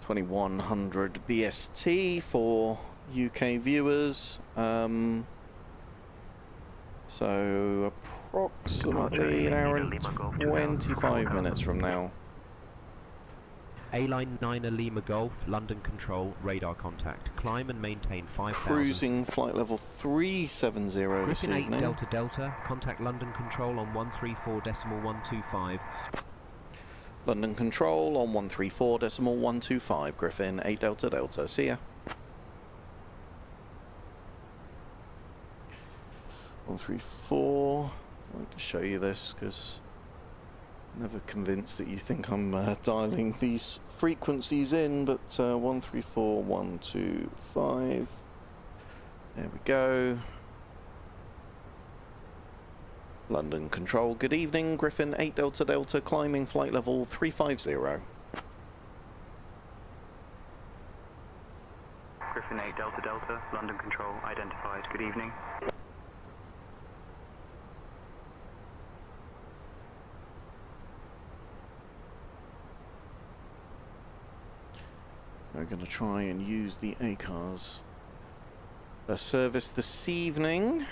2100 BST for UK viewers. So approximately an hour and 25 minutes from now. A-Line 9 Lima Golf, London Control, radar contact. Climb and maintain 5,000. Cruising flight level 370 this Griffin 8 evening. Delta Delta, contact London Control on 134.125. London Control on 134.125, Griffin 8 Delta Delta. See ya. 134. I'd like to show you this because Never convinced that you think I'm dialing these frequencies in, but 134125. There we go. London Control, good evening. Griffin 8 Delta Delta, climbing flight level 350. Griffin 8 Delta Delta, London Control identified. Good evening. We're going to try and use the ACARS service this evening.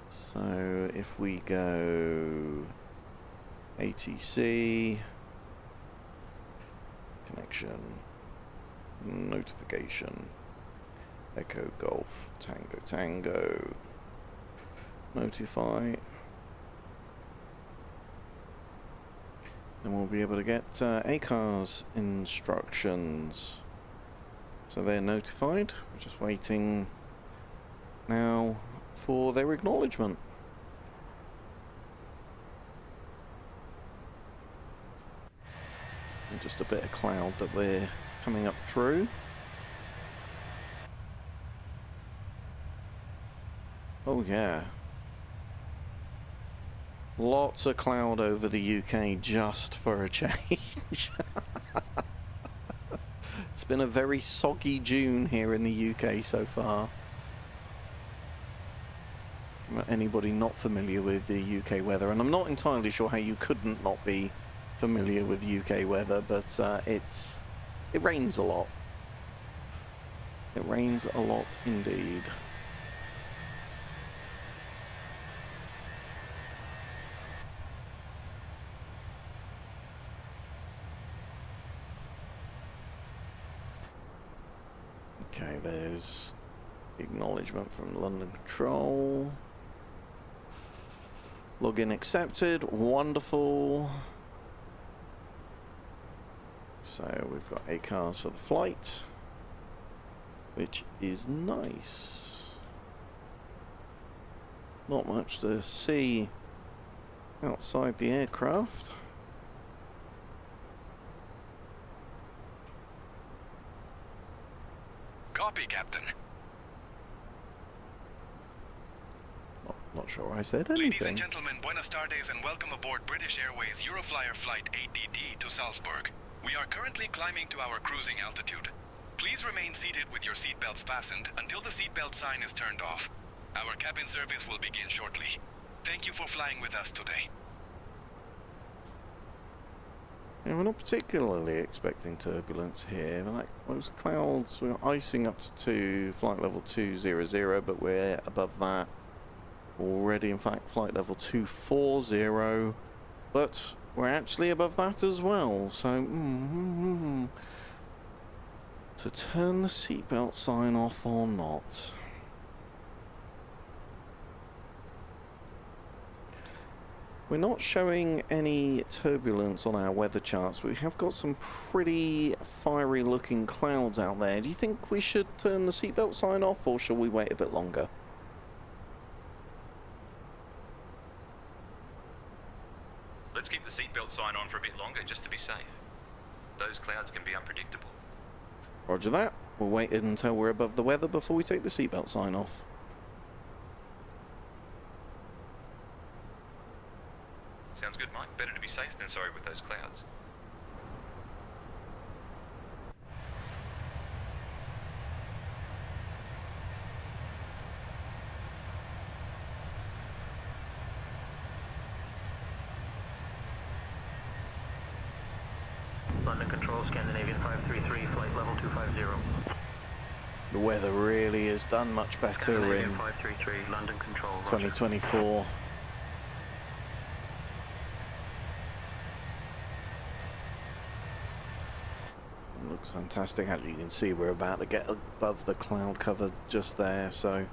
So if we go ATC, connection, notification, Echo Golf, Tango Tango, notify, then we'll be able to get ACARS instructions. So they're notified. We're just waiting now for their acknowledgement. And just a bit of cloud that we're coming up through. Oh yeah. Lots of cloud over the UK just for a change. It's been a very soggy June here in the UK so far. Anybody not familiar with the UK weather, and I'm not entirely sure how you couldn't not be familiar with UK weather, but it rains a lot. It rains a lot indeed. Okay, there's acknowledgement from London Control. Login accepted. Wonderful. So we've got ACARS for the flight, which is nice. Not much to see outside the aircraft. Copy, Captain. Not sure I said anything. Ladies and gentlemen, buenas tardes and welcome aboard British Airways Euroflyer Flight 8DD to Salzburg. We are currently climbing to our cruising altitude. Please remain seated with your seatbelts fastened until the seatbelt sign is turned off. Our cabin service will begin shortly. Thank you for flying with us today. Yeah, we're not particularly expecting turbulence here. Like those clouds, we're icing up to flight level 200, but we're above that already. In fact, flight level 240, but we're actually above that as well. So, to turn the seatbelt sign off or not? We're not showing any turbulence on our weather charts, but we have got some pretty fiery looking clouds out there. Do you think we should turn the seatbelt sign off, or shall we wait a bit longer? Let's keep the seatbelt sign on for a bit longer, just to be safe. Those clouds can be unpredictable. Roger that. We'll wait until we're above the weather before we take the seatbelt sign off. Sounds good, Mike. Better to be safe than sorry with those clouds. London Control, Scandinavian 533, flight level 250. The weather really has done much better in 533, London Control, 2024. It looks fantastic. As you can see, we're about to get above the cloud cover just there, so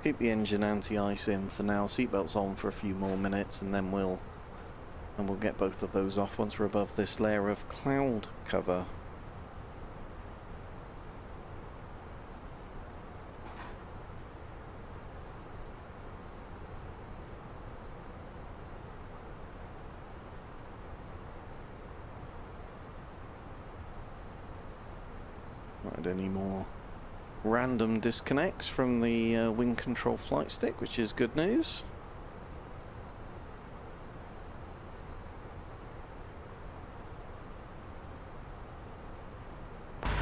keep the engine anti-ice in for now. Seatbelts on for a few more minutes, and then we'll get both of those off once we're above this layer of cloud cover. find any more random disconnects from the wing control flight stick, which is good news.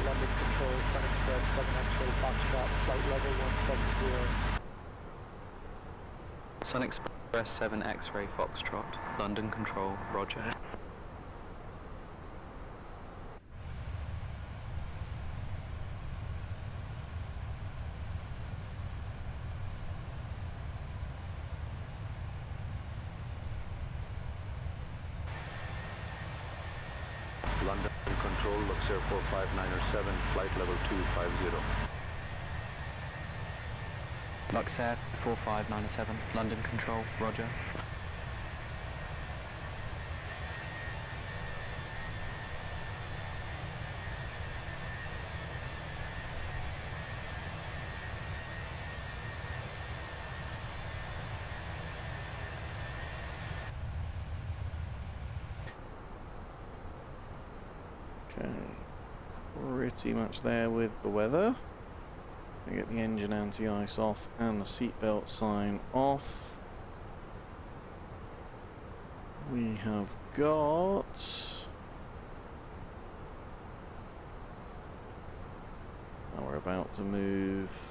London Control, Sun Express, 7 X-ray Foxtrot, flight level 170. Sun Express 7 X-ray Foxtrot, London Control, roger. London Control, Luxair 45907, flight level 250. Luxair 45907, London Control, roger. Okay, pretty much there with the weather. I get the engine anti-ice off and the seatbelt sign off. We have got... Now we're about to move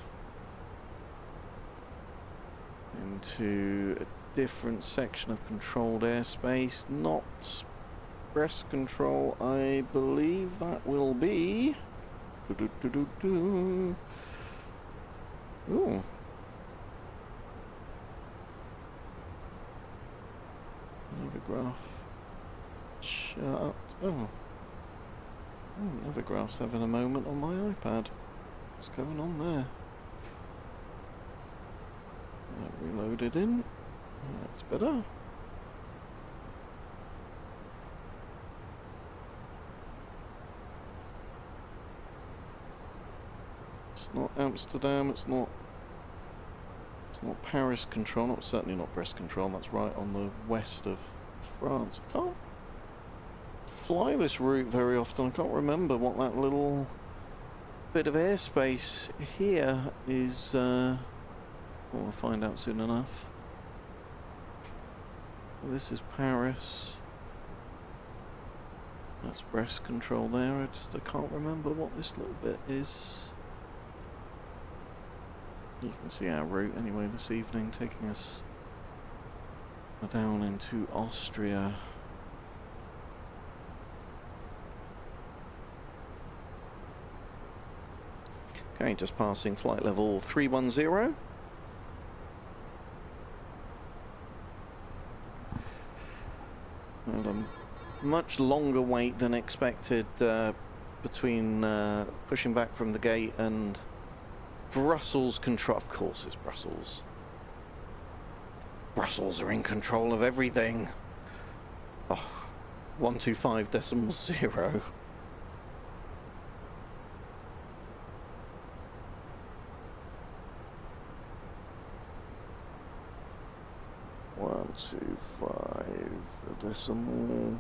into a different section of controlled airspace, not breast control, I believe that will be. Ooh. Navigraph. Shut. Oh. Navigraph's having a moment on my iPad. What's going on there? Reloaded in. That's better. It's not Amsterdam, it's not Paris control, certainly not Brest control, that's right on the west of France. I can't fly this route very often, I can't remember what that little bit of airspace here is. We'll find out soon enough. This is Paris. That's Brest control there, I can't remember what this little bit is. You can see our route anyway this evening, taking us down into Austria. Okay, just passing flight level 310. And a much longer wait than expected between pushing back from the gate and Brussels control. Of course it's Brussels. Brussels are in control of everything. Oh, 125.0. One, 2, 5, decimal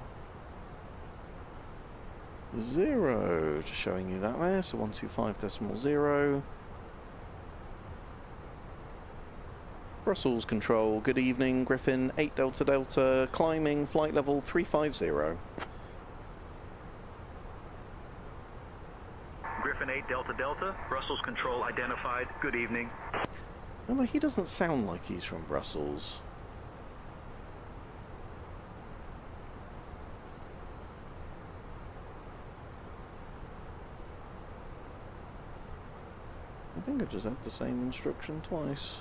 0. Just showing you that there. So 125.0. Brussels control, good evening, Griffin 8 Delta Delta, climbing flight level 350. Griffin 8 Delta Delta, Brussels control identified, good evening. Oh, no, he doesn't sound like he's from Brussels. I think I just had the same instruction twice.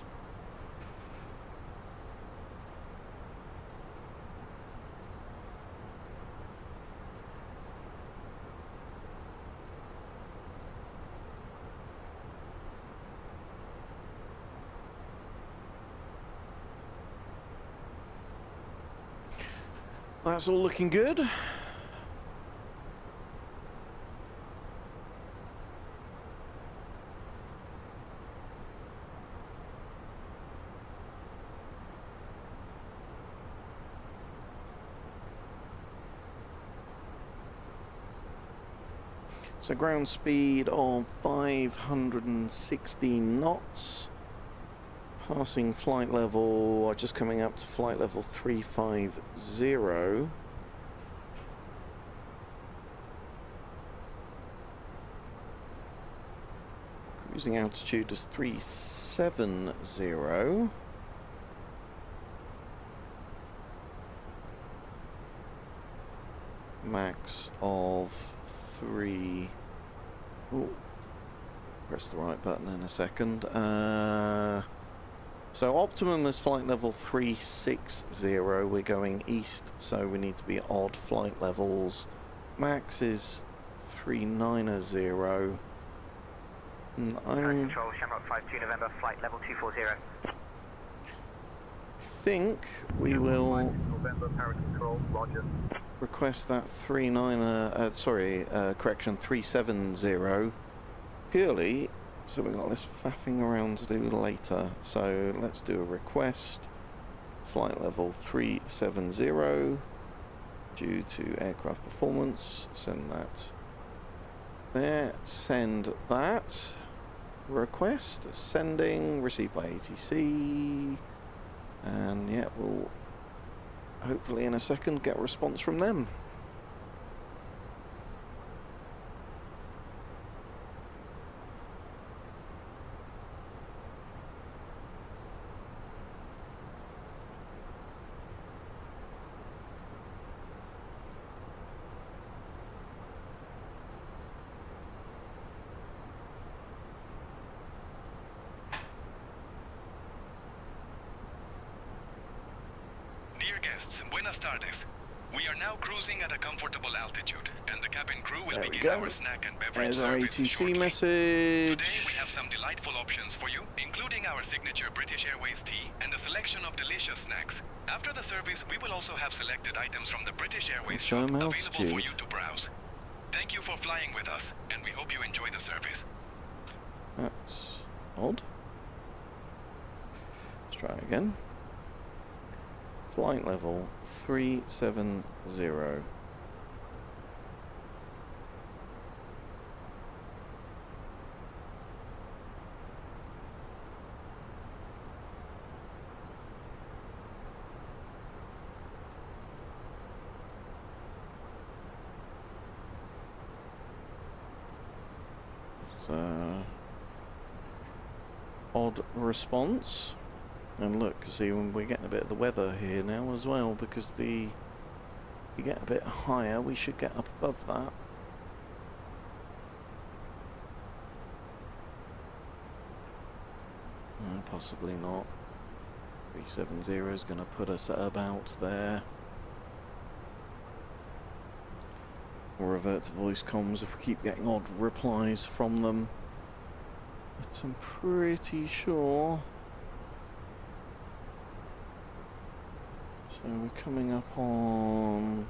That's all looking good. So ground speed of 560 knots. Passing flight level, or just coming up to flight level 350. Cruising altitude is 370. Max of 3. Ooh. Press the right button in a second. So optimum is flight level 360. We're going east, so we need to be odd flight levels. Max is 390. Control, Shamrock 52 November, flight level 240. Think we will November, Power Control, Roger. request that 370 purely so we've got this faffing around to do later. So let's do a request, flight level 370 due to aircraft performance. Send that there, send that request, sending, received by ATC, and yeah, we'll hopefully in a second get a response from them. Dear guests, buenas tardes. We are now cruising at a comfortable altitude, and the cabin crew will There we begin go. our snack and beverage There's our service ATC shortly. message. Today we have some delightful options for you, including our signature British Airways tea and a selection of delicious snacks. After the service, we will also have selected items from the British Airways shop Confirm available for altitude. you to browse. Thank you for flying with us, and we hope you enjoy the service. That's odd. Let's try again. Flight level 370. So, odd response. And look, see, we're getting a bit of the weather here now as well, because you get a bit higher, we should get up above that. No, possibly not. 370 is going to put us at about there. We'll revert to voice comms if we keep getting odd replies from them. But I'm pretty sure. So we're coming up on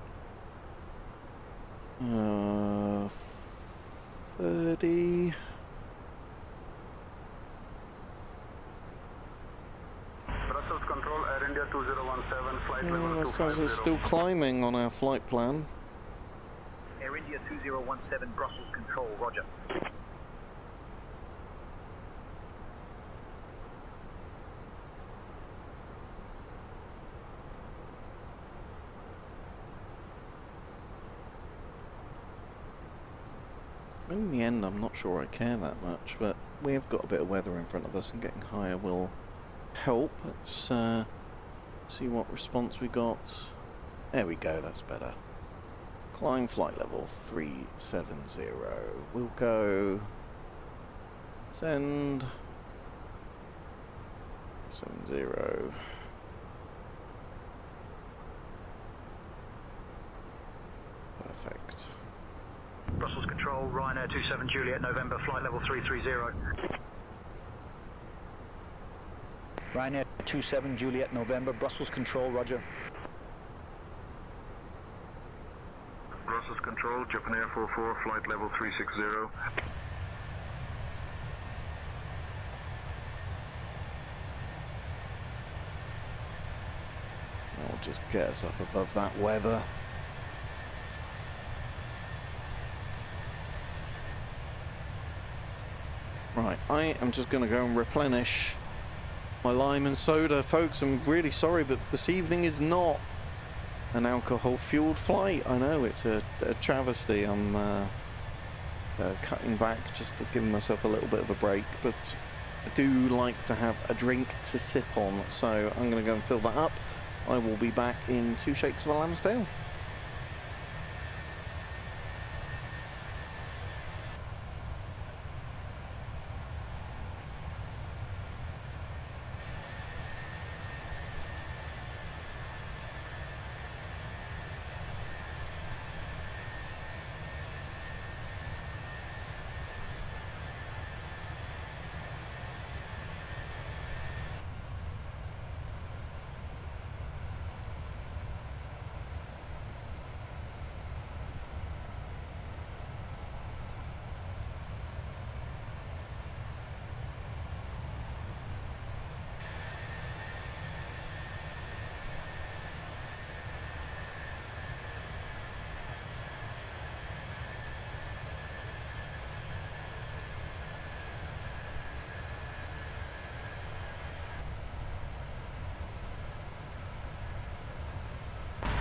30. Brussels Control, Air India 2017, flight level It says 250. it's still climbing on our flight plan. Air India 2017, Brussels Control, Roger. In the end, I'm not sure I care that much, but we have got a bit of weather in front of us, and getting higher will help. Let's see what response we got. There we go, that's better. Climb flight level 370. We'll go send 70. Perfect. Brussels Control, Ryanair 27 Juliet November, flight level 330. Ryanair 27 Juliet November, Brussels Control, Roger. Brussels Control, Japan Air 44, flight level 360. That'll just get us up above that weather. Right, I am just going to go and replenish my lime and soda. Folks, I'm really sorry, but this evening is not an alcohol-fueled flight. I know, it's a travesty. I'm cutting back just to give myself a little bit of a break, but I do like to have a drink to sip on, so I'm going to go and fill that up. I will be back in 2 shakes of a lamb's tail.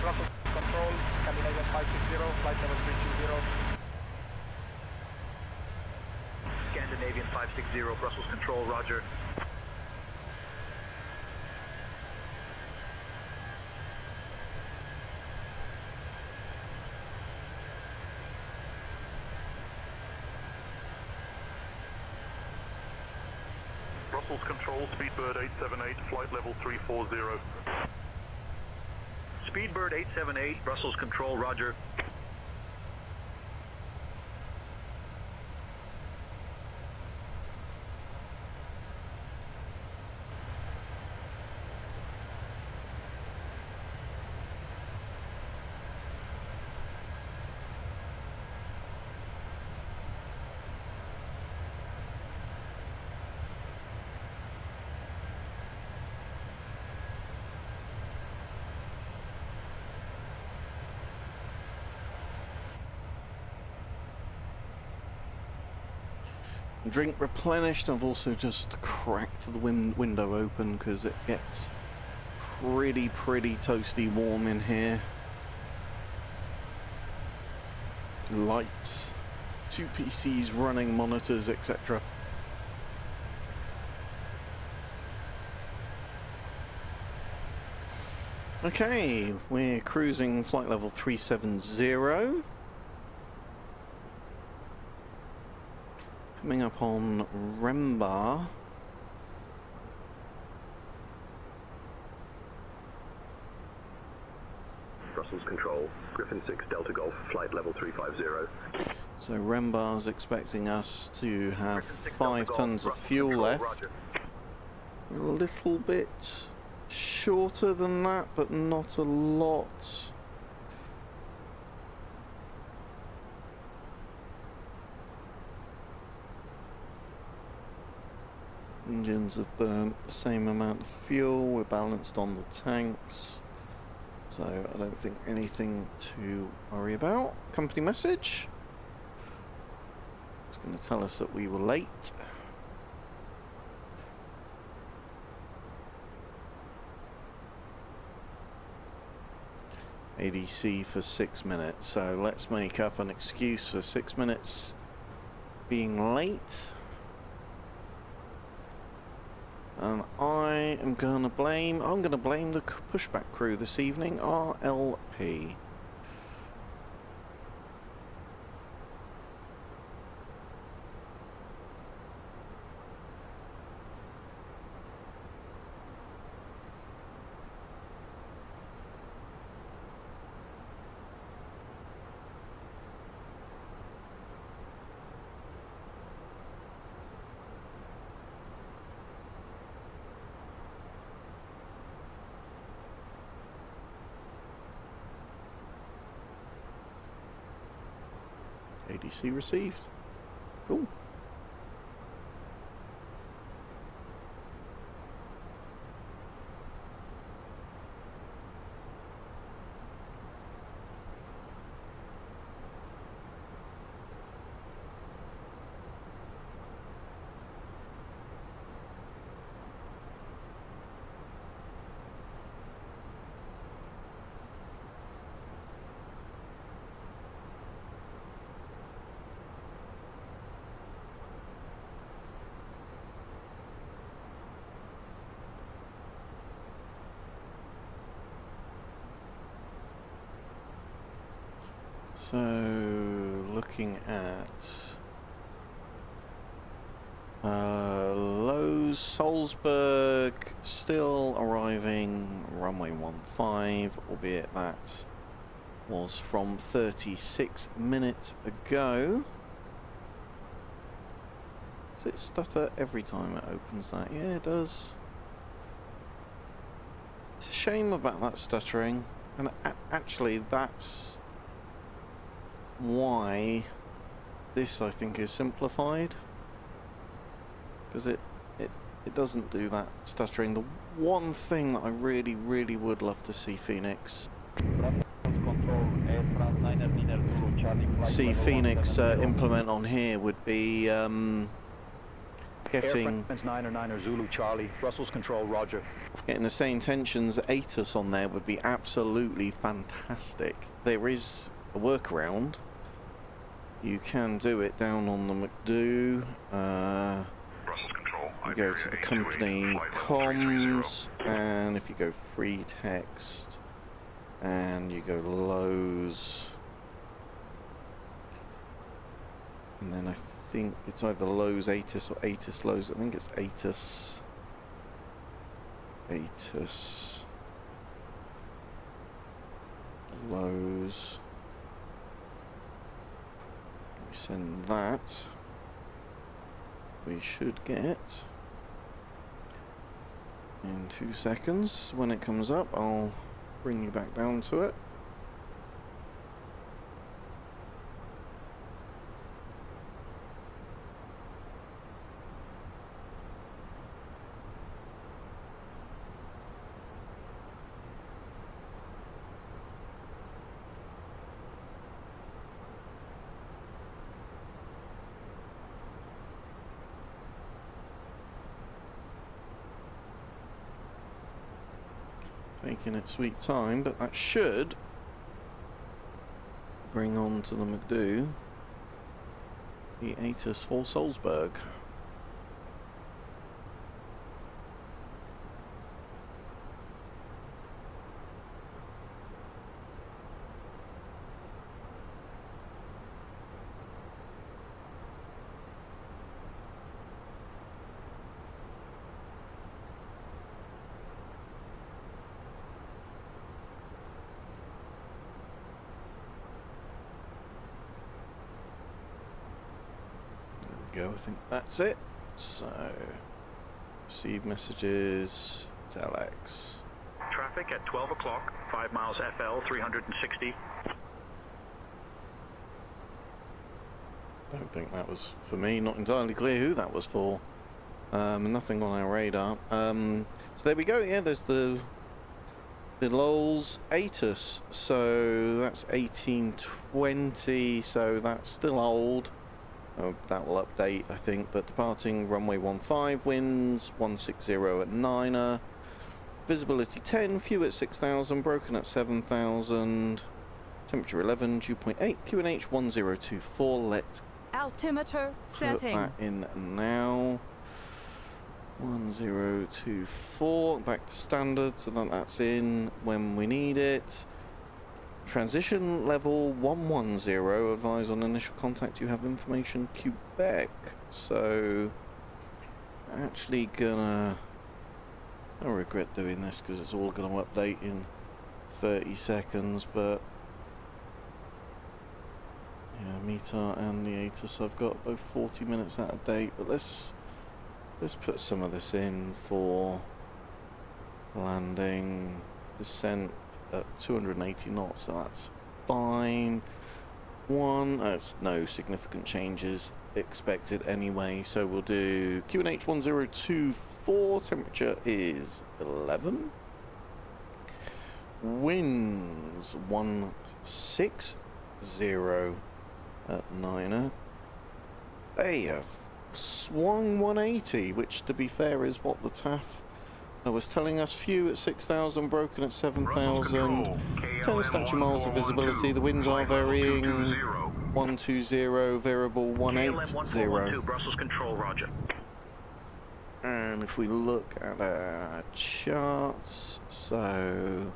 Brussels Control, Scandinavian 560, flight level 320. Scandinavian 560, Brussels Control, roger. Brussels Control, Speedbird 878, flight level 340. Speedbird 878, Brussels Control, roger. Drink replenished. I've also just cracked the window open because it gets pretty toasty warm in here. Lights, 2 PCs running, monitors, etc. Okay, we're cruising flight level 370. Coming up on Rembar. Brussels Control, Griffin 6 Delta Golf, flight level 350. So Rembar's expecting us to have 5 tons of fuel left. A little bit shorter than that, but not a lot. Engines have burnt the same amount of fuel. We're balanced on the tanks, so I don't think anything to worry about. Company message. It's going to tell us that we were late. ADC for 6 minutes, so let's make up an excuse for 6 minutes being late. And I'm gonna blame the pushback crew this evening, RLP. ADC received. Cool. So, looking at Lowe's, Salzburg, still arriving, runway 15, albeit that was from 36 minutes ago. Does it stutter every time it opens that? Yeah, it does. It's a shame about that stuttering, and actually that's why this, I think, is simplified, because it doesn't do that stuttering. The one thing that I really would love to see Phoenix implement on here would be getting Niner Zulu Charlie, Brussels control, roger. Getting the same tensions ATIS on there would be absolutely fantastic. There is a workaround. You can do it down on the McDo. You go to the company comms, and if you go free text, and you go Lowe's, and then I think it's either Lowe's ATIS or ATIS Lowe's. I think it's ATIS. ATIS Lowe's. We send that. We should get in 2 seconds. When it comes up, I'll bring you back down to it. Taking its sweet time, but that should bring on to the McDo the ATIS for Salzburg. Go, I think that's it. So, receive messages, telex. Traffic at 12 o'clock, 5 miles FL, 360. Don't think that was for me, not entirely clear who that was for. Nothing on our radar. So there we go, yeah, there's the Lowe's ATIS. So that's 1820, so that's still old. That will update, I think, but departing runway 15, winds 160 at Niner, visibility 10, fuel at 6,000, broken at 7,000, temperature 11, dew point 8, QNH 1024. Let's altimeter setting. Put that in now. 1024, back to standard, so that's in when we need it. Transition level 110, advise on initial contact you have information, Quebec. So, actually gonna, I regret doing this because it's all gonna update in 30 seconds, but yeah, METAR and the ATIS I've got both 40 minutes out of date, but let's put some of this in for landing, descent at 280 knots, so that's fine. It's no significant changes expected anyway, so we'll do QNH 1024, temperature is 11, winds 160 at Niner. They have swung 180, which to be fair is what the TAF was telling us. Few at 6,000, broken at 7,000, 10 statute miles of visibility. The winds are varying. 120, variable 180. Brussels control, roger. And if we look at our charts, so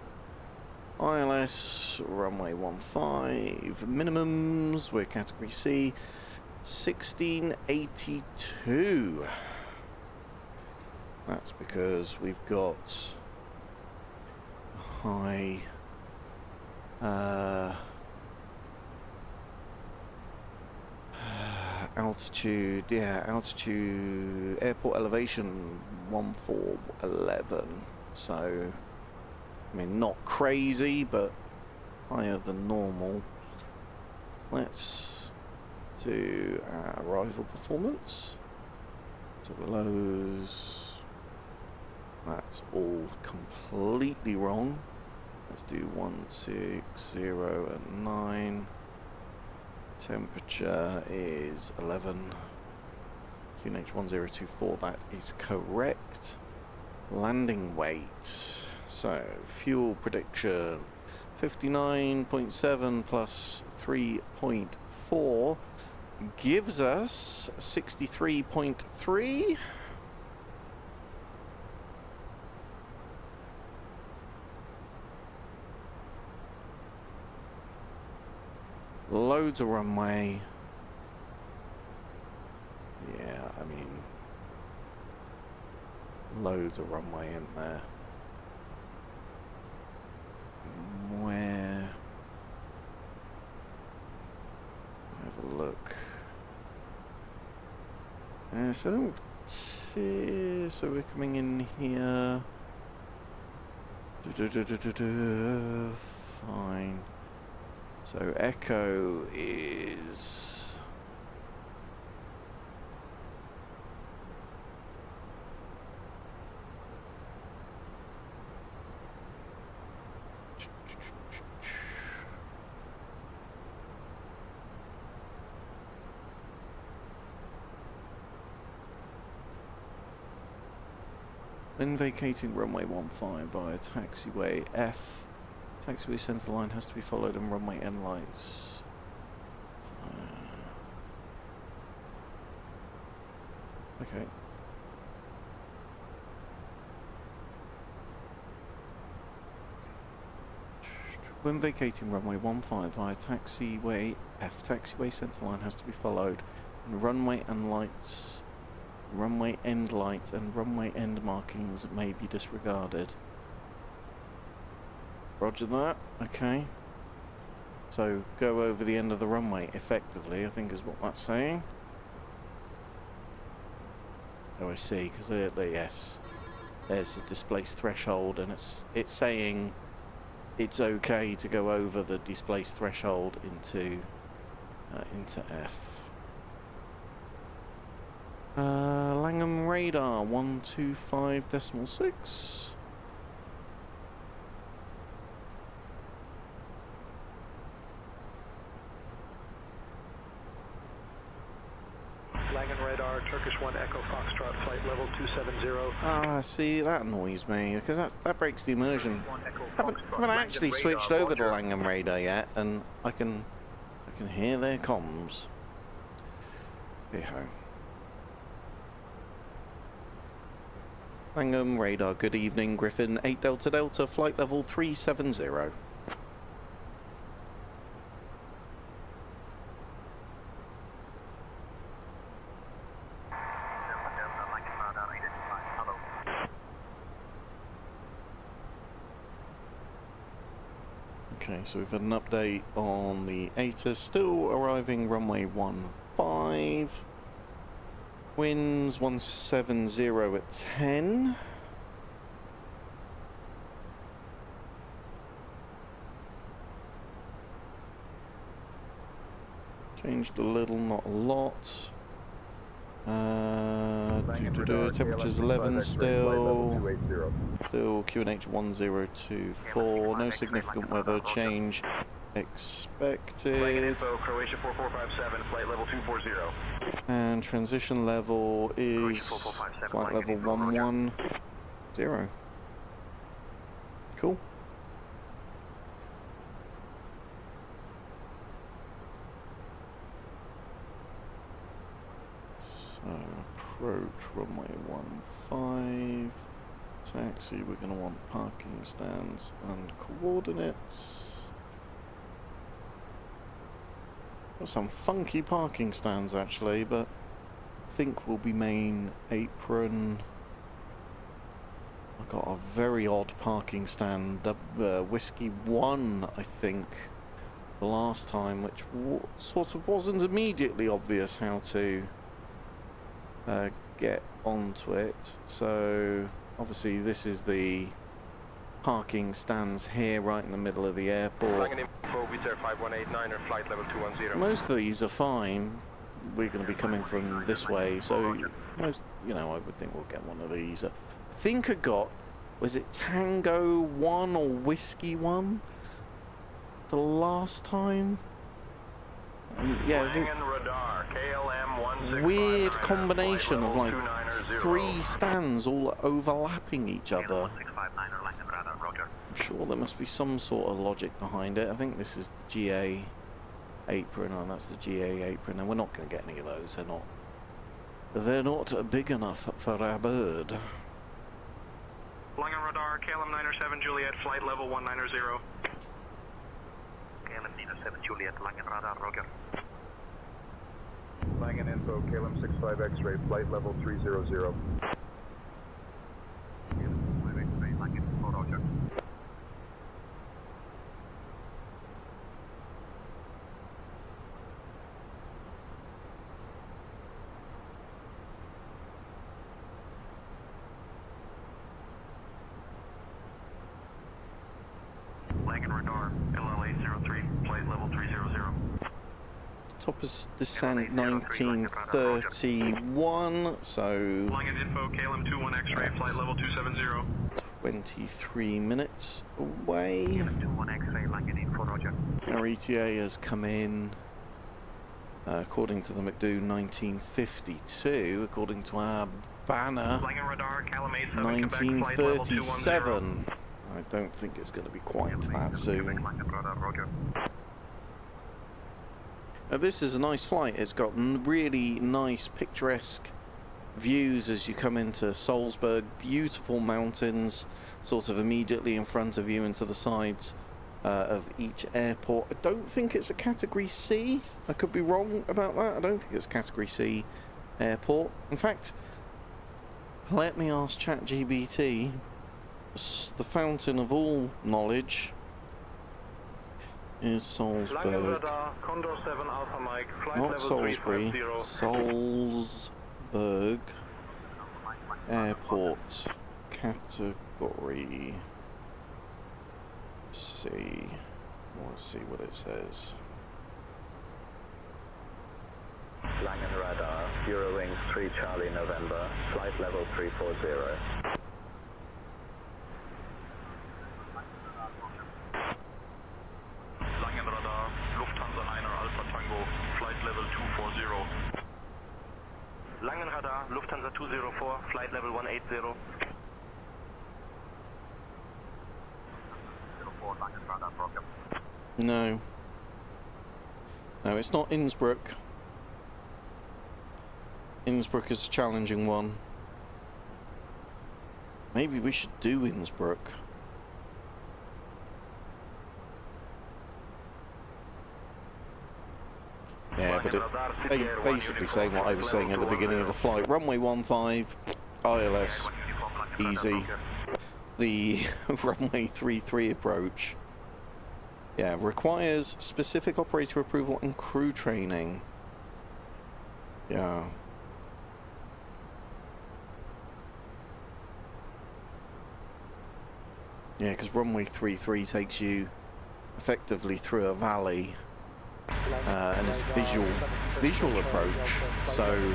ILS, runway 15, minimums, we're category C, 1682. That's because we've got a high altitude, altitude, airport elevation 1411, so I mean not crazy but higher than normal. Let's do our arrival performance. So belows, that's all completely wrong. Let's do 160 and 9. Temperature is 11. QNH 1024, that is correct. Landing weight. So, fuel prediction 59.7 plus 3.4 gives us 63.3. Loads of runway. Yeah, I mean, loads of runway in there. Where? Have a look. So we're coming in here. Fine. So Echo is when vacating runway 15 via taxiway F. Taxiway centre line has to be followed and runway end lights. Okay. When vacating runway 15 via taxiway F, taxiway centre line has to be followed and runway end lights, runway end lights and runway end markings may be disregarded. Roger that, okay. So go over the end of the runway effectively, I think is what that's saying. Oh, I see, because yes, there's a displaced threshold and it's saying it's okay to go over the displaced threshold into F. Langham radar 125.6. Langham radar, Turkish 1 Echo Foxtrot, flight level 270. Ah, see, that annoys me because that breaks the immersion. Haven't actually switched over to Langham radar yet, and I can hear their comms. Hey-ho. Langham radar, good evening, Griffin 8 Delta Delta, flight level 370. Okay, so we've had an update on the ATA, still arriving runway 15. Winds 170 at 10. Changed a little, not a lot. Temperature's 11 still. Still QNH 1024. No significant weather change expected. Croatia 4457, flight level 240. And transition level is flight level 110. Cool. So approach runway 15. Taxi, we're going to want parking stands and coordinates. Got some funky parking stands actually, but I think will be main apron. I got a very odd parking stand, Whiskey 1, I think, the last time, which sort of wasn't immediately obvious how to get onto it. So obviously this is the parking stands here right in the middle of the airport. Most of these are fine. We're going to be coming from this way, so most, you know, I would think we'll get one of these. I think I got, was it Tango 1 or Whiskey 1 the last time? Yeah, I think weird combination of like 3 stands all overlapping each other. I'm sure there must be some sort of logic behind it. I think this is the GA apron, and that's the GA apron, and we're not going to get any of those. They're not big enough for our bird. Langen radar, KLM 907 Juliet, flight level 190. KLM 907 Juliet, Langen radar, roger. Langen info, KLM 65 X-ray, flight level 300. KLM 65 X-ray, Langen info, roger. Langen radar, LL803, flight level 300. Top of descent 1931, so Langen info, KLM 21 X-ray, flight level 270. 23 minutes away. KLM 21 X-ray, Langen info, roger. Our ETA has come in, according to the McDo, 1952. According to our banner, Langen radar, KLM 87 Quebec, flight level 1937. I don't think it's going to be quite that soon. Now, this is a nice flight. It's got really nice picturesque views as you come into Salzburg. Beautiful mountains sort of immediately in front of you and to the sides of each airport. I don't think it's a Category C. I could be wrong about that. I don't think it's a Category C airport. In fact, let me ask ChatGPT, the fountain of all knowledge. Is Salzburg, not Salisbury, Salzburg Airport, Category C. Let's see what it says. Langen radar, Eurowings 3 Charlie November, flight level 340. Langen radar, Lufthansa 9er Alpha Tango, flight level 240. Langen radar, Lufthansa 204, flight level 180. No. No, it's not Innsbruck. Innsbruck is a challenging one. Maybe we should do Innsbruck. Yeah, but it basically saying what I was saying at the beginning of the flight. Runway 15, ILS, easy. The runway 33 approach, yeah, requires specific operator approval and crew training. Yeah. Yeah, because runway 33 takes you effectively through a valley. And it's visual approach, so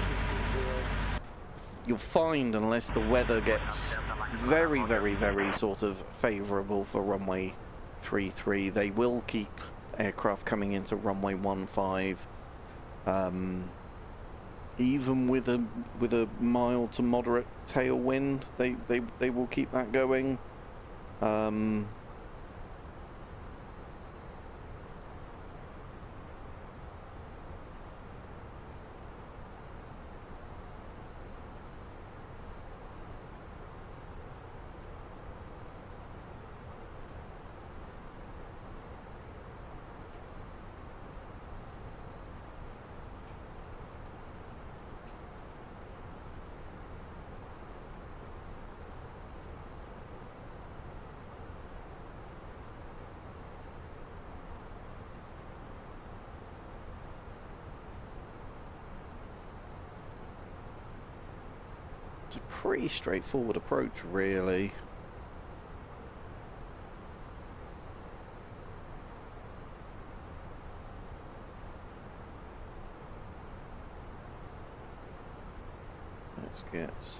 you'll find, unless the weather gets very, very, very sort of favourable for runway 33, they will keep aircraft coming into runway 15. Even with a mild to moderate tailwind, they will keep that going. It's a pretty straightforward approach, really. Let's get just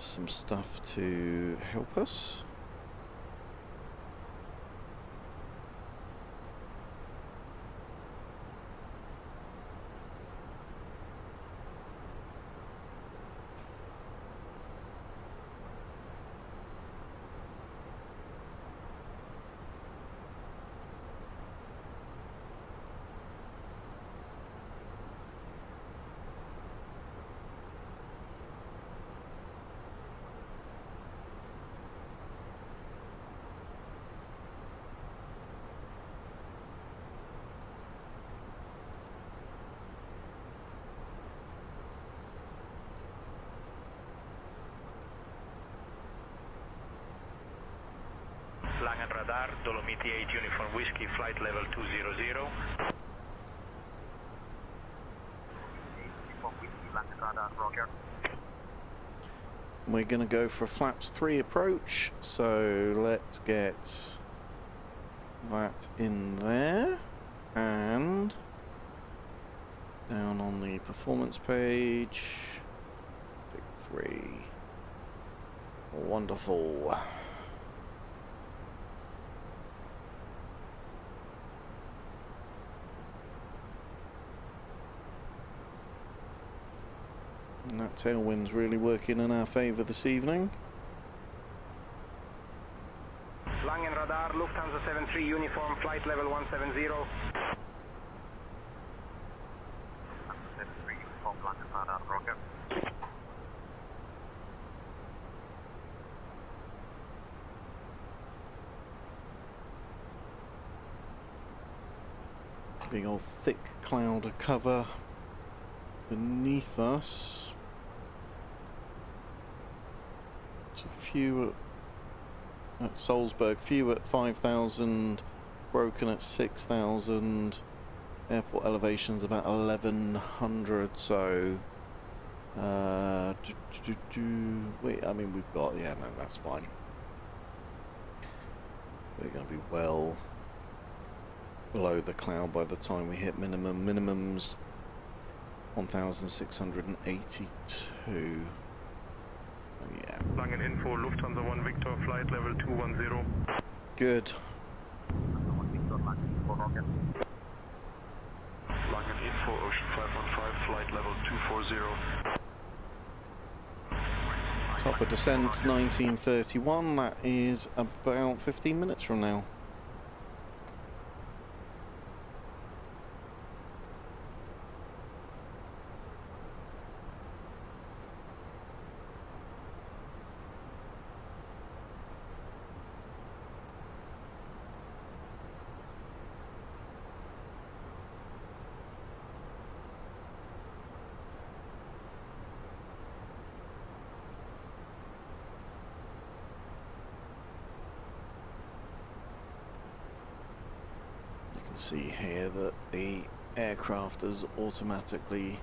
some stuff to help us. Langen radar, Dolomiti 8 Uniform Whiskey, flight level 200. Langen radar, roger. We're going to go for a flaps 3 approach, so let's get that in there, and down on the performance page, config 3, wonderful. And that tailwind's really working in our favour this evening. Langen radar, Lufthansa 73 uniform, flight level 170. Lufthansa 73 uniform, Langen radar, roger. Big old thick cloud of cover beneath us. A few at Salzburg, few at 5,000, broken at 6,000, airport elevation's about 1,100, so wait, I mean we've got, yeah, no, that's fine. We're going to be well below the cloud by the time we hit minimum. Minimum's 1,682. Yeah. Langen info, Lufthansa 1 Victor, flight level 210. Good. Langen info, Ocean 515, flight level 240. Top of descent 1931, that is about 15 minutes from now. See here that the aircraft has automatically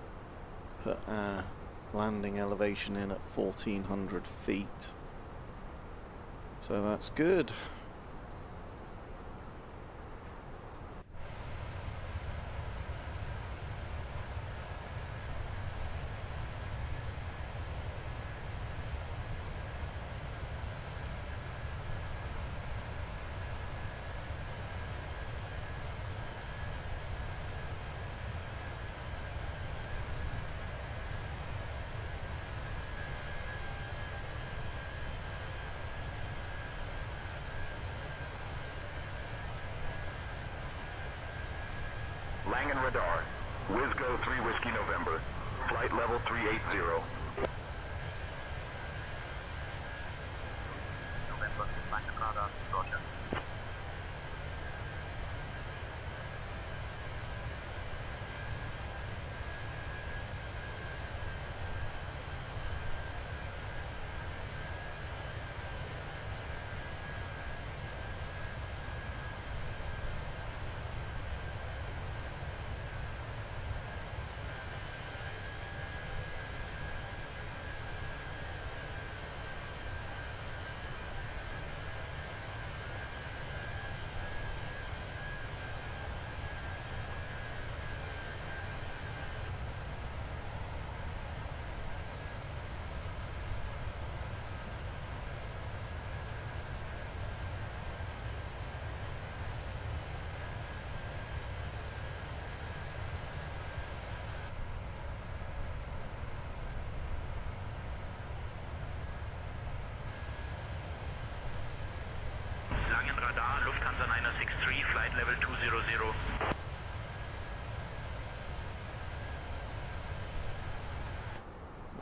put our landing elevation in at 1,400 feet, so that's good. Langen radar, Wizgo 3 Whiskey November, flight level 380. November, Langen radar, roger. radar, Lufthansa 963, flight level 200.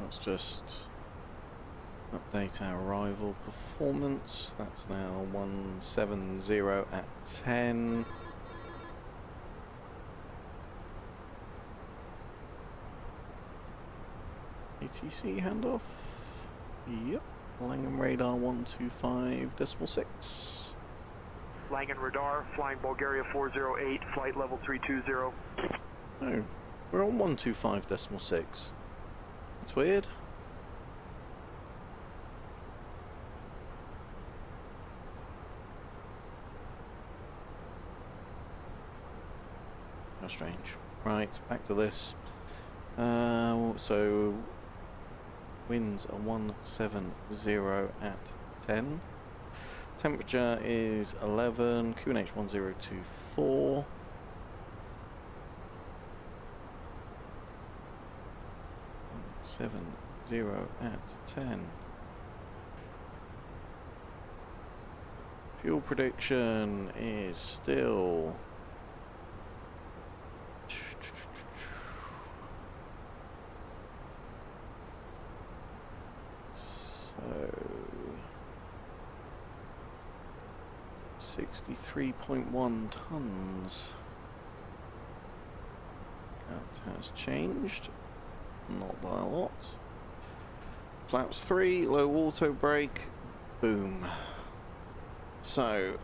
Let's just update our arrival performance. That's now 170 at 10. ATC handoff. Yep. Langham radar 125.6. Langham radar, flying Bulgaria 408, flight level 320. Oh, we're on 125.6. That's weird. How strange. Right, back to this. So winds are 170 at 10. Temperature is 11. QNH 1024. Seven zero at 10. Fuel prediction is still so 63.1 tons. That has changed. Not by a lot. Flaps 3, low auto brake, boom. So,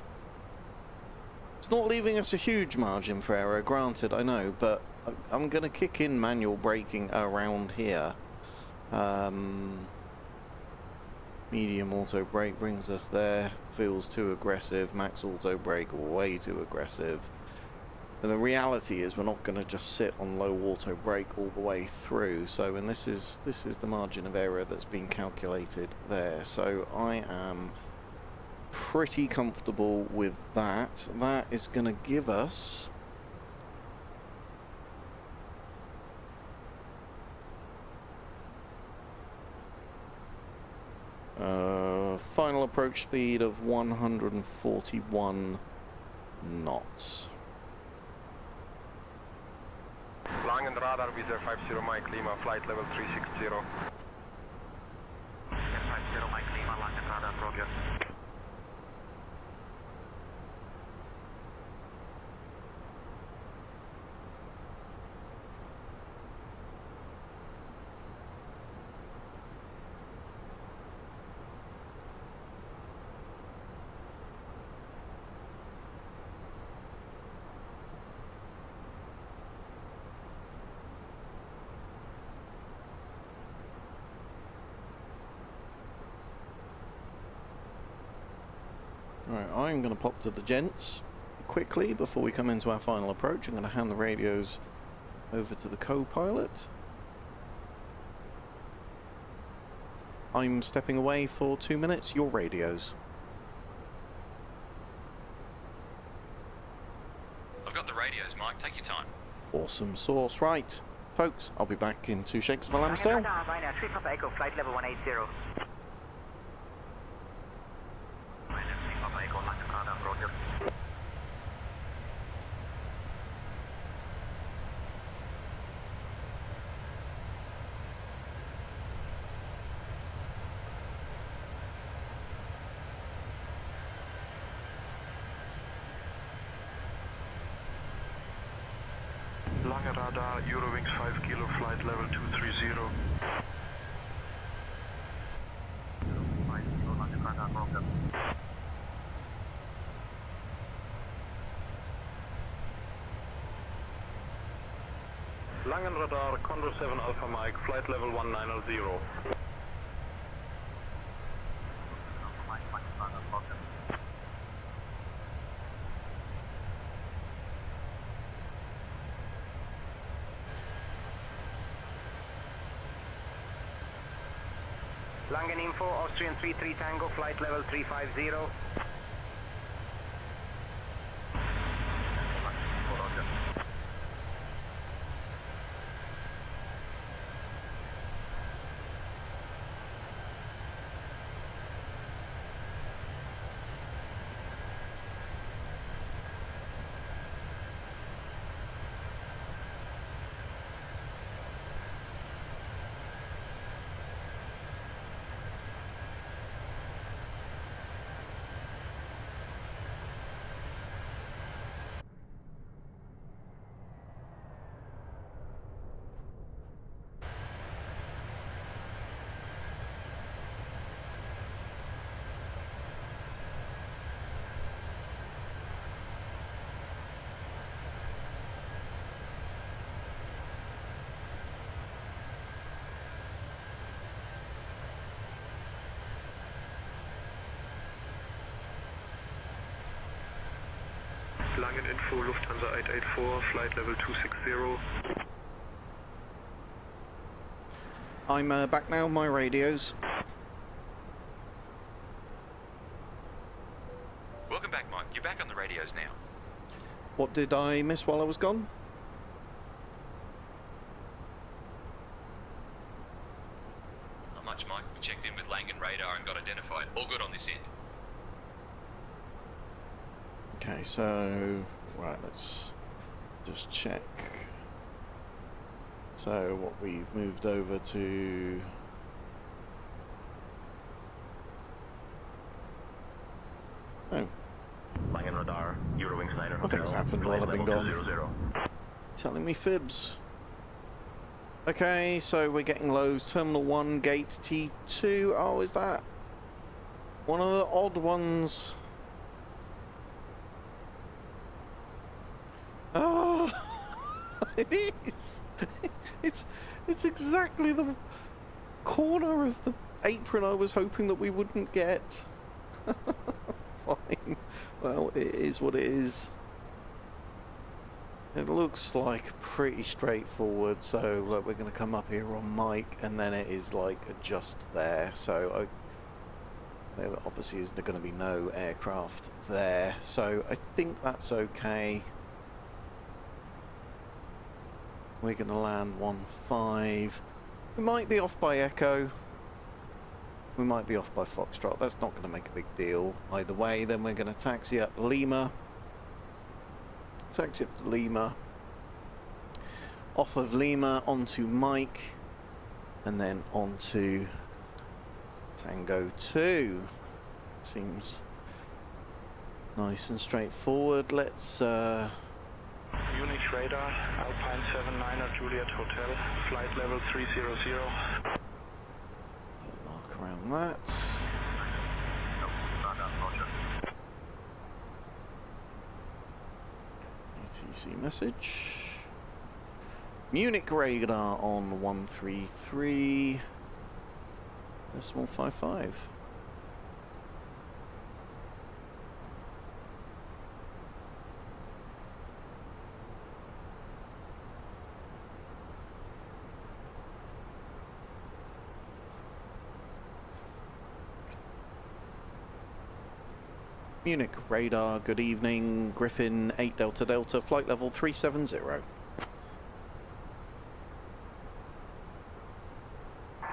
it's not leaving us a huge margin for error, granted, I know, but I'm going to kick in manual braking around here. Medium auto brake brings us there, feels too aggressive, max auto brake way too aggressive. And the reality is we're not going to just sit on low auto brake all the way through. So, and this is the margin of error that's been calculated there. So I am pretty comfortable with that. That is going to give us final approach speed of 141 knots. Langen radar, Visa 50 Mike Lima, flight level 360. 50 Mike Lima, Langen radar, roger. Alright, I'm going to pop to the gents quickly before we come into our final approach. I'm going to hand the radios over to the co-pilot. I'm stepping away for 2 minutes. Your radios. I've got the radios, Mike. Take your time. Awesome sauce. Right, folks, I'll be back in 2 shakes for Lambsdale. Ryanair 3 Papa Echo, flight level 180. Langen radar, Eurowings 5 kilo, flight level 230. 5 kilo, Langen radar, roger. Langen radar, Condor 7 Alpha Mike, flight level 1900. Langen info, Austrian 33 Tango, flight level 350. Langen Info, Lufthansa 884, flight level 260. I'm back now, my radios. Welcome back, Mike. You're back on the radios now. What did I miss while I was gone? Not much, Mike. We checked in with Langen radar and got identified. All good on this end. Okay, so, right, let's just check. So what we've moved over to... Oh. Langen radar, Eurowings 9 Nothing's happened while I've been gone. Telling me fibs. Okay, so we're getting lows. Terminal 1, gate T2. Oh, is that one of the odd ones? Oh, it is. It's exactly the corner of the apron I was hoping that we wouldn't get. Fine. Well, it is what it is. It looks like pretty straightforward. So look, we're going to come up here on Mike, and then it is like just there. So there obviously is going to be no aircraft there. So I think that's okay. We're going to land 1-5. We might be off by Echo. We might be off by Foxtrot. That's not going to make a big deal either way. Then we're going to taxi up Lima. Taxi up to Lima. Off of Lima onto Mike. And then onto Tango 2. Seems nice and straightforward. Let's... Munich radar, Alpine 79 Juliet Hotel, flight level 300. Mark around that. ATC message. Munich radar on 133.55. Munich radar, good evening. Griffin 8 Delta Delta, flight level 370.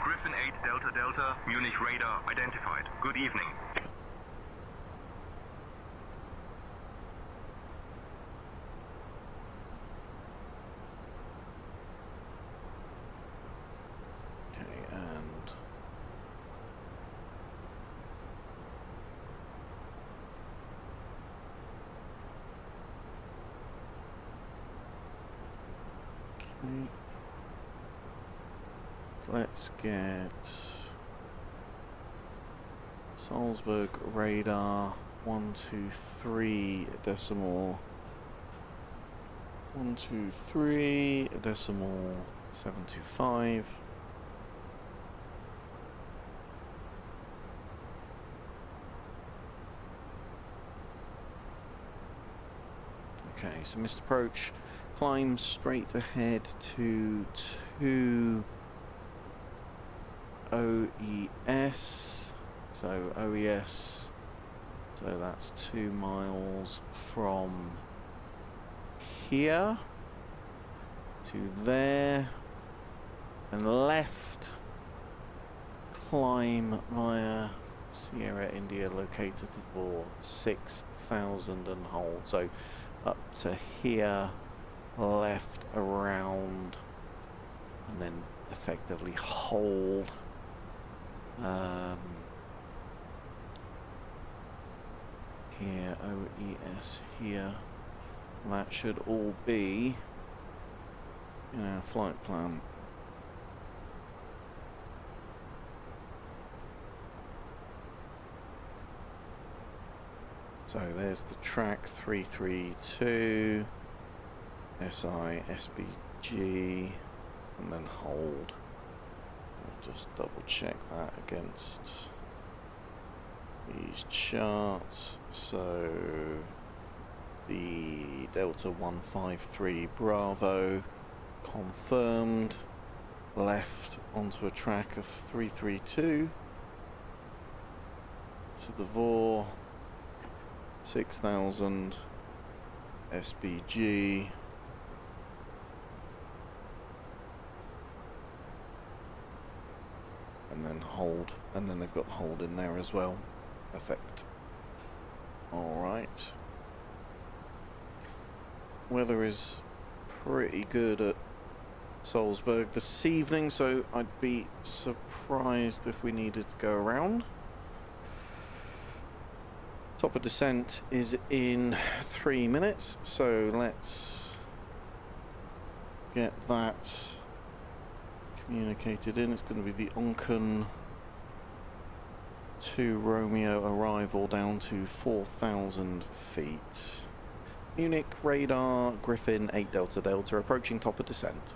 Griffin 8 Delta Delta, Munich radar identified. Good evening. Okay, and let's get Salzburg radar 123.725. Okay, so missed approach. Climb straight ahead to 2 OES. So OES, so that's 2 miles from here to there, and left climb via Sierra India locator for 6,000 and hold. So up to here, left around, and then effectively hold. Here, OES here. And that should all be in our flight plan. So there's the track 332, SI, SBG, and then hold. I'll just double check that against these charts. So the Delta 153 Bravo, confirmed, left onto a track of 332 to the VOR, 6000 SBG, and then hold, and then they've got the hold in there as well. Perfect. Alright. Weather is pretty good at Salzburg this evening, so I'd be surprised if we needed to go around. Top of descent is in 3 minutes, so let's get that communicated in. It's going to be the Onken 2 Romeo arrival down to 4,000 feet. Munich radar, Griffin 8 Delta Delta, approaching top of descent.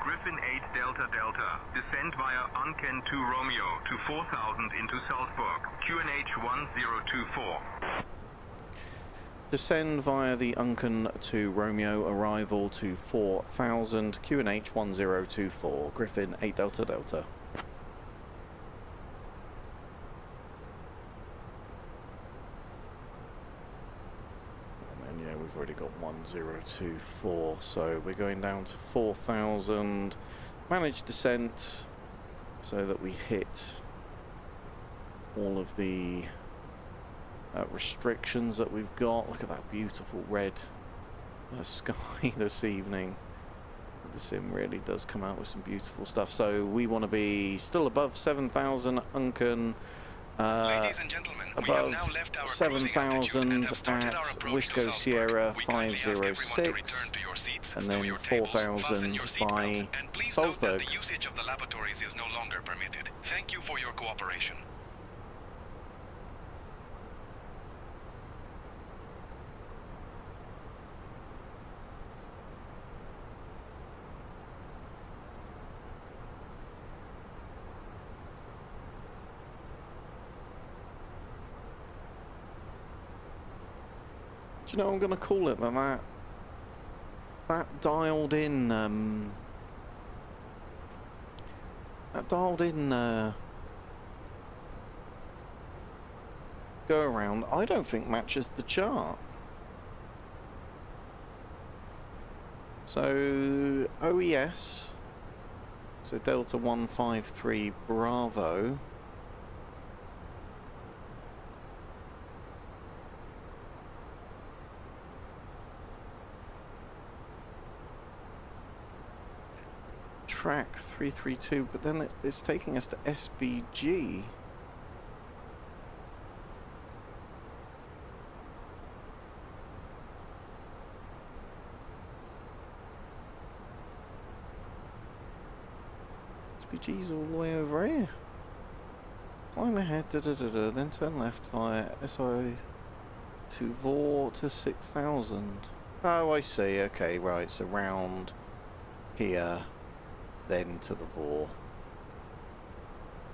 Griffin 8 Delta Delta, descend via Onken 2 Romeo to 4,000 into Salzburg, QNH 1024. Descend via the Onken 2 Romeo, arrival to 4,000, QNH 1024, Griffin 8 Delta Delta. And then, yeah, we've already got 1024, so we're going down to 4,000. Managed descent so that we hit all of the restrictions that we've got. Look at that beautiful red sky this evening. The sim really does come out with some beautiful stuff. So we want to be still above 7,000 Onken, Ladies and gentlemen, above we have now left our 7,000 at Wisco Sierra 506, and then 4,000 by Salzburg. The usage of the lavatories is no longer permitted. Thank you for your cooperation. Do you know what I'm going to call it? That dialed in, go around, I don't think matches the chart. So OES, so Delta 153 Bravo, track 332, but then it's taking us to SBG. SBG's all the way over here. Climb ahead, then turn left via SI to VOR to 6,000. Oh, I see. Okay, right. So round here, then to the VOR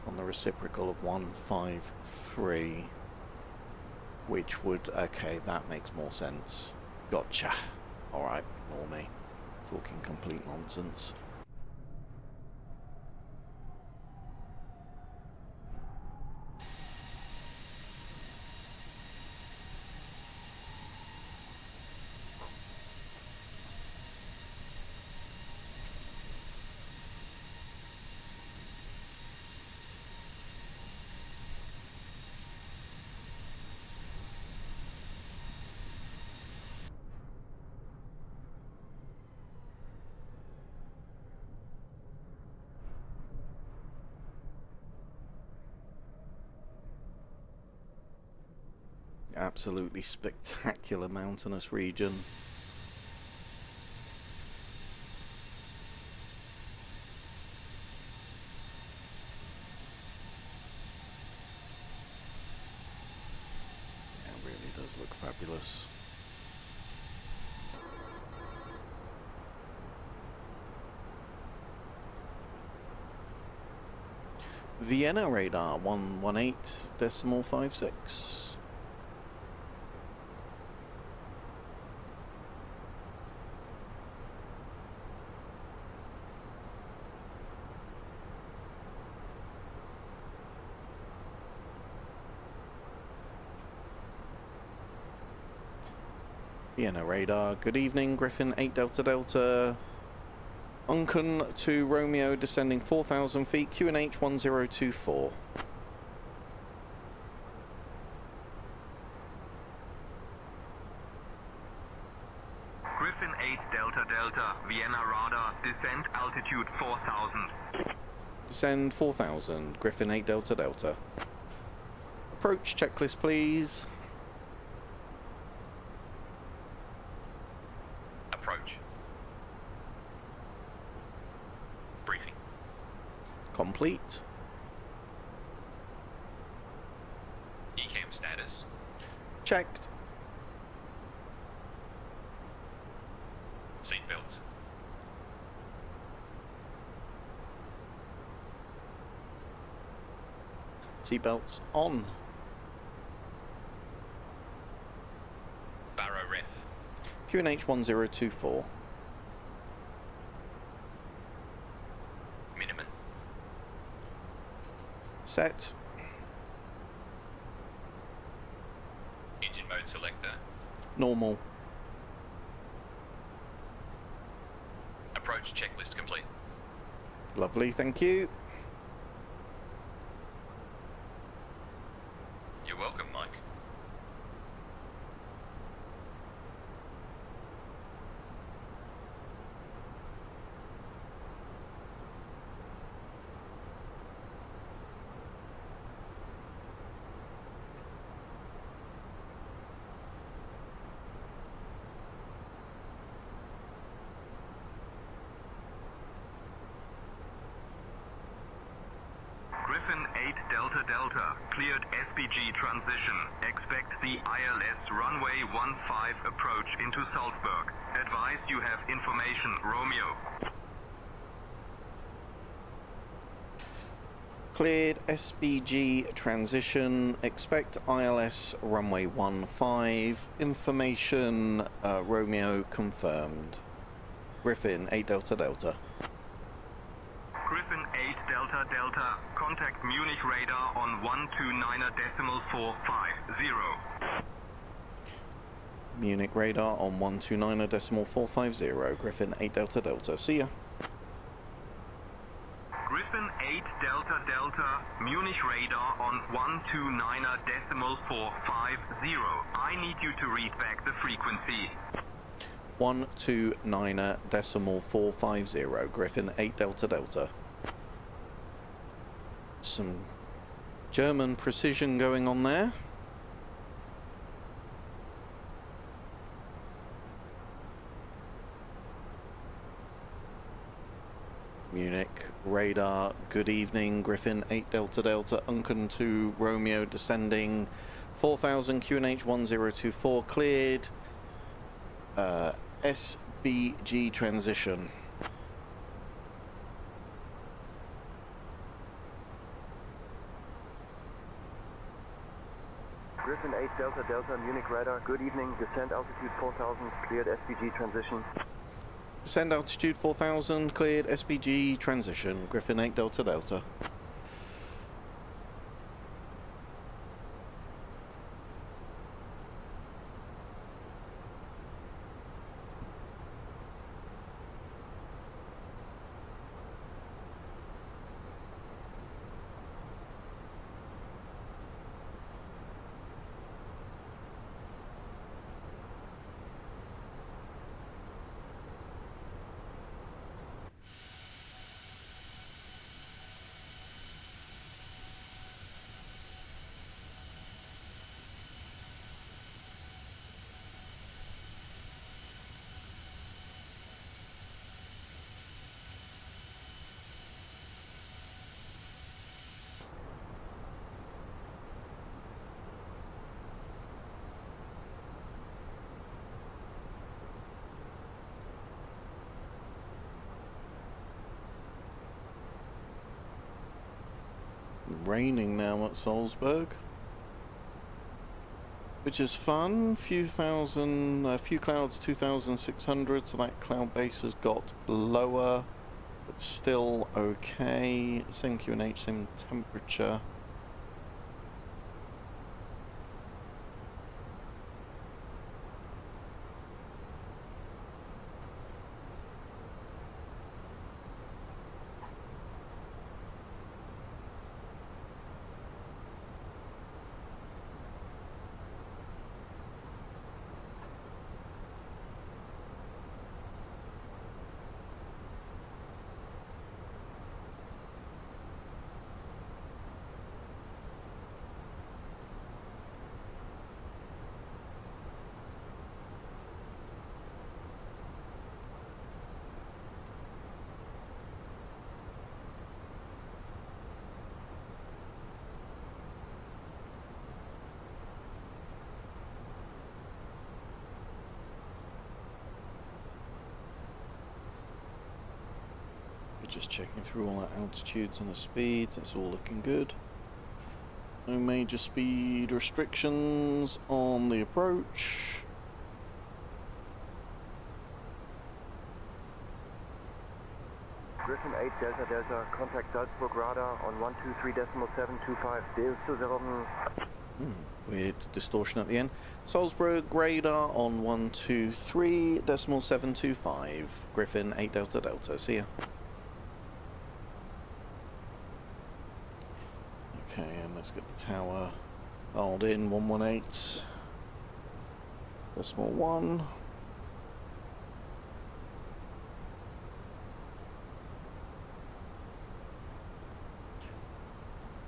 on the reciprocal of 153, which would, okay, that makes more sense. Gotcha. Alright, ignore me. Talking complete nonsense. Absolutely spectacular mountainous region. It really does look fabulous. Vienna radar 118.56. Vienna radar, good evening, Griffin 8 Delta Delta. Unken to Romeo, descending 4,000 feet, QNH 1024. Griffin 8 Delta Delta, Vienna radar, descent altitude 4,000. Descend 4,000, Griffin 8 Delta Delta. Approach checklist, please. Approach. Briefing. Complete. ECAM status. Checked. Seatbelts. Seatbelts on. Barrow ref. QNH 1024. Minimum. Set. Engine mode selector. Normal. Approach checklist complete. Lovely, thank you. You're welcome, Mike. Griffin 8 Delta Delta, cleared SBG transition. Expect the ILS runway 15 approach into Salzburg. Advise you have information, Romeo. Cleared SBG transition. Expect ILS runway 15. Information Romeo confirmed. Griffin 8 Delta Delta. Griffin 8 Delta Delta, contact Munich radar on 129.450. Munich radar on 129.450. Griffin 8 Delta Delta. See ya. Griffin 8 Delta Delta, Munich radar on 129.450. I need you to read back the frequency. 129.450. Griffin 8 Delta Delta. Some German precision going on there. Munich radar, good evening, Griffin 8 Delta Delta, Unken to Romeo, descending 4,000, QNH 1024, cleared, SBG transition. Griffin 8 Delta Delta, Munich radar, good evening, descent altitude 4,000, cleared SBG transition. Descend altitude 4,000, cleared SBG transition, Griffin 8 Delta Delta. raining now at Salzburg, which is fun. Few clouds, 2,600, so that cloud base has got lower, but still okay. Same QNH, same temperature. Just checking through all our altitudes and the speeds, it's all looking good. No major speed restrictions on the approach. Griffin 8 Delta Delta, contact Salzburg radar on 123.725, Deal to 0. Weird distortion at the end. Salzburg radar on 123.725, Griffin 8 Delta Delta, see ya. Okay, and let's get the tower dialed in, 118.1.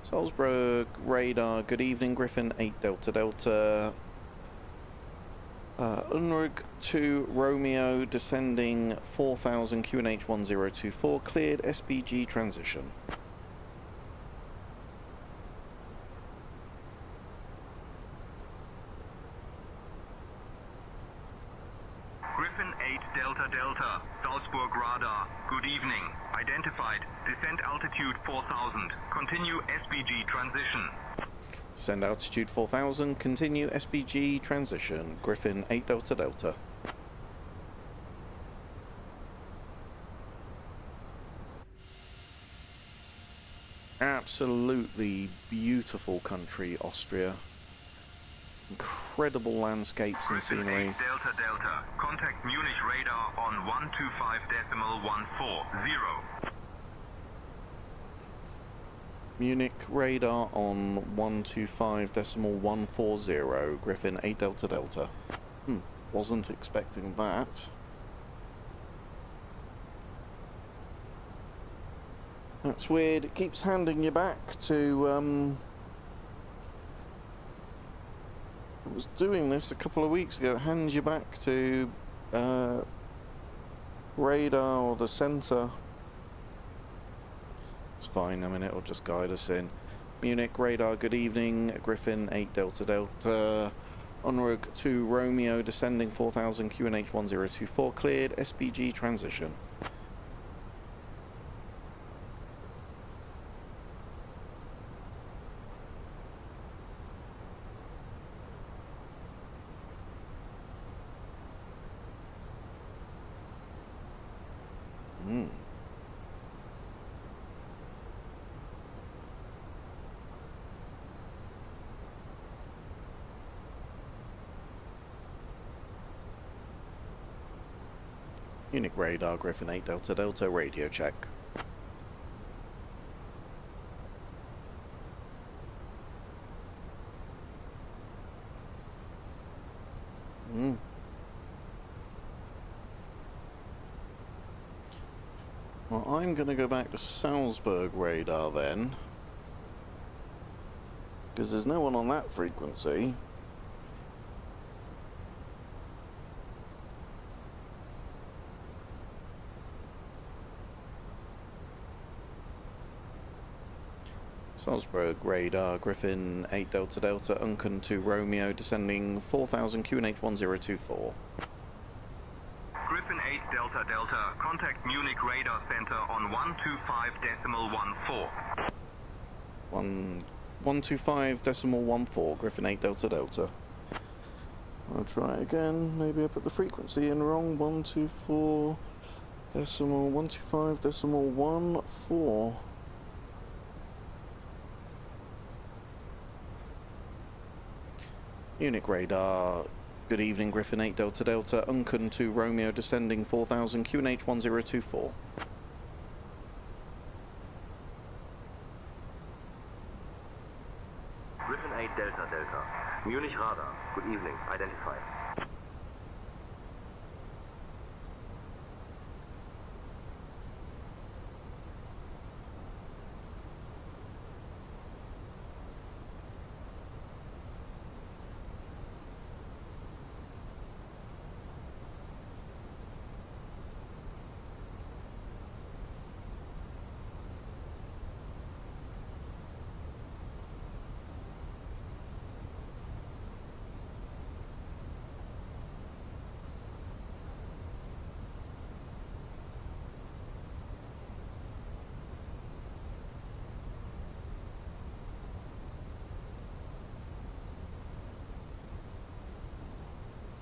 Salzburg radar, good evening, Griffin 8 Delta Delta. Unrug 2 Romeo descending 4000 QNH 1024, cleared SBG transition. Griffin 8 Delta Delta, Salzburg radar, good evening. Identified, descent altitude 4000, continue SBG transition. Descend altitude 4000, continue SBG transition, Griffin 8 Delta Delta. Absolutely beautiful country, Austria. Incredible landscapes and scenery. Delta Delta, contact Munich radar on 125.140. Munich radar on 125.140, Griffin 8 Delta Delta. Wasn't expecting that. That's weird, it keeps handing you back to, I was doing this a couple of weeks ago, it hands you back to radar or the center. It's fine, I mean it'll just guide us in. Munich radar, good evening, Griffin 8 Delta Delta. Unrug 2 Romeo descending 4000 QNH 1024, cleared SBG transition. Munich radar, Griffin 8 Delta Delta, radio check. Well, I'm going to go back to Salzburg radar then, because there's no one on that frequency. Salzburg radar, Griffin 8 Delta Delta, Unken 2 Romeo, descending 4000 QNH 1024. Griffin 8 Delta Delta, contact Munich radar center on 125.14. 125.14, Griffin 8 Delta Delta. I'll try again. Maybe I put the frequency in wrong. 125.14. Munich radar. Good evening, Griffin 8 Delta Delta. Uncon 2 Romeo descending 4000 QNH 1024. Griffin 8 Delta Delta. Munich radar. Good evening. Identified.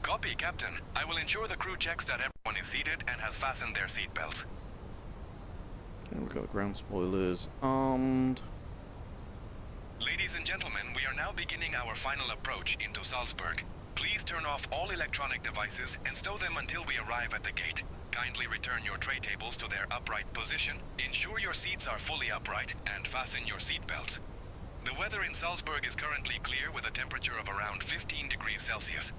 Copy, Captain. I will ensure the crew checks that everyone is seated and has fastened their seatbelts. Okay, we've got the ground spoilers armed. Ladies and gentlemen, we are now beginning our final approach into Salzburg. Please turn off all electronic devices and stow them until we arrive at the gate. Kindly return your tray tables to their upright position, ensure your seats are fully upright, and fasten your seatbelts. The weather in Salzburg is currently clear with a temperature of around 15 degrees Celsius.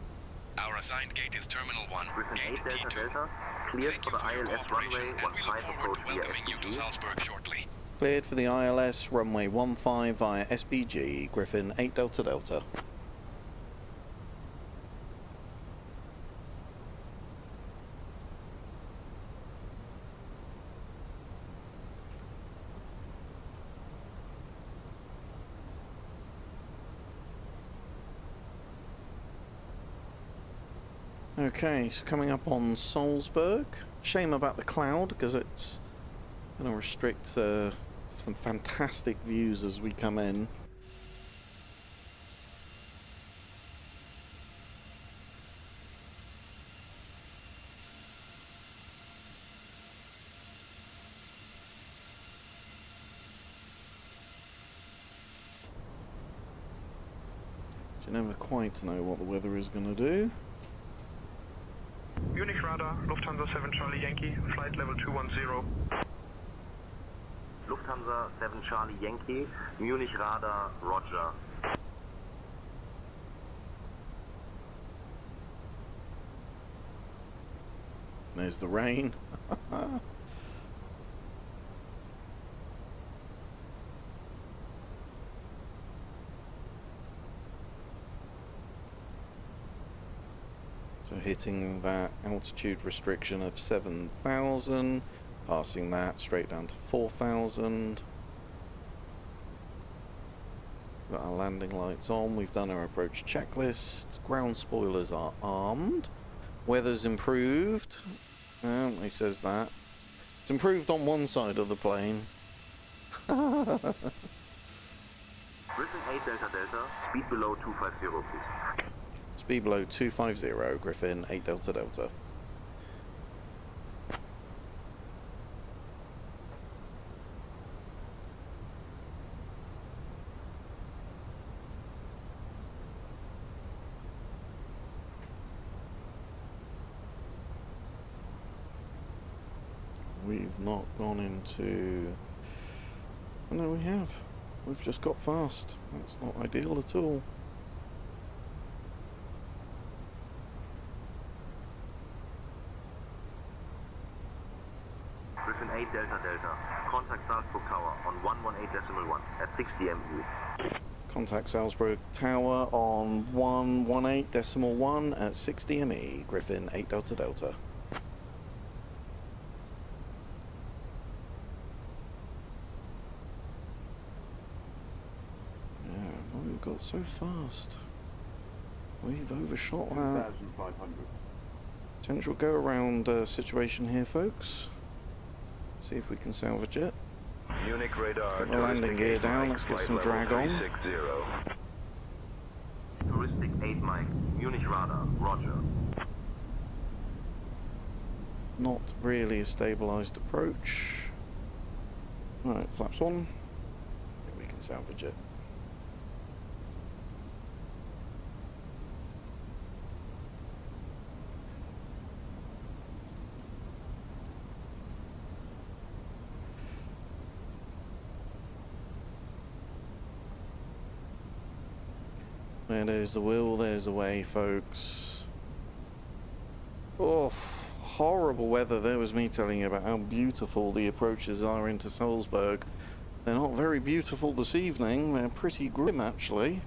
Our assigned gate is Terminal 1, Gate T2. Cleared for the ILS runway 15 approach via welcoming you to Salzburg shortly. Cleared for the ILS runway 15 via SBG, Griffin 8 Delta Delta. Okay, so coming up on Salzburg. Shame about the cloud, because it's going to restrict some fantastic views as we come in. You never quite know what the weather is going to do. Munich radar, Lufthansa 7 Charlie Yankee, flight level 210. Lufthansa 7 Charlie Yankee, Munich radar, roger. There's the rain. So hitting that altitude restriction of 7,000, passing that straight down to 4,000. Got our landing lights on, we've done our approach checklist, ground spoilers are armed, weather's improved, he says that. It's improved on one side of the plane. Griffin 8 Delta Delta, speed below 250 please. Speed below 250, Griffin 8 Delta Delta. We've not gone into... Oh, no, we have. We've just got fast. That's not ideal at all. Griffin 8 Delta Delta. Contact Salzburg Tower on 118.1 at 60 ME. Contact Salzburg Tower on 118.1 at 60 ME. Griffin 8 Delta Delta. We've got so fast. We've overshot that. 2,500. Potential go around situation here, folks. See if we can salvage it. Munich radar. Get the landing gear down, let's get some drag on. 360. Touristic 8 Mike. Munich radar. Roger. Not really a stabilised approach. Alright, flaps on. I think we can salvage it. Where there's the will, there's the way, folks. Oh, horrible weather. There was me telling you about how beautiful the approaches are into Salzburg. They're not very beautiful this evening. They're pretty grim, actually.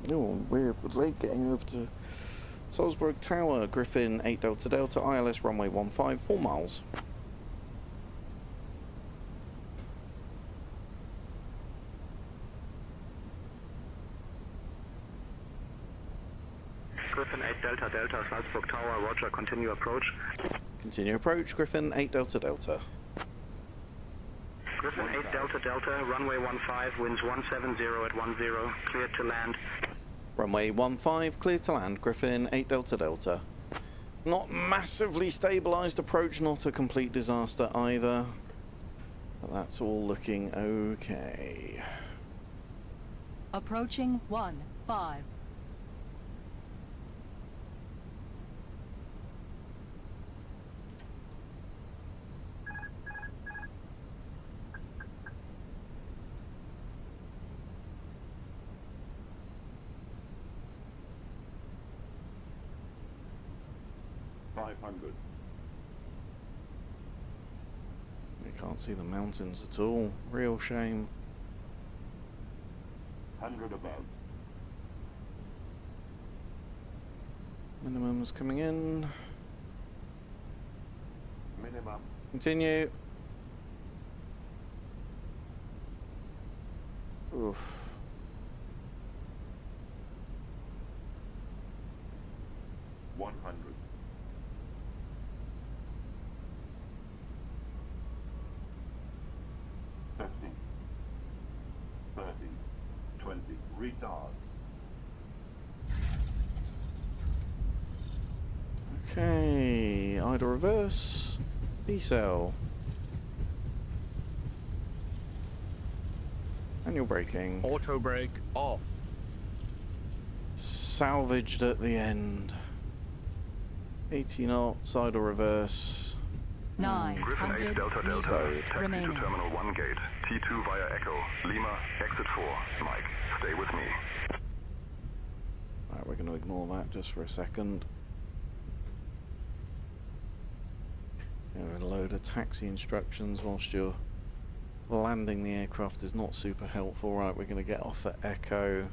Oh, we're late getting over to Salzburg Tower. Griffin 8 Delta Delta, ILS runway 15, 4 miles. Griffin 8 Delta Delta, Salzburg Tower, roger, continue approach. Continue approach, Griffin 8 Delta Delta. Griffin 8 Delta Delta, runway 15, winds 170 at 10, cleared to land. Runway 15, clear to land, Griffin 8 Delta Delta. Not massively stabilised approach, not a complete disaster either. But that's all looking okay. Approaching 15. We can't see the mountains at all. Real shame. 100 above. Minimum's coming in. Minimum. Continue. Oof. Retard. Okay, idle reverse, decel. Manual braking. Auto brake off. Salvaged at the end. 80 knots, idle reverse. 900 Delta Delta, meters taxi remaining. to Terminal 1 gate, T2 via Echo, Lima, exit 4, Mike, stay with me. Right, we're going to ignore that just for a second. A load of taxi instructions whilst you're landing the aircraft is not super helpful. Right, we're going to get off at Echo.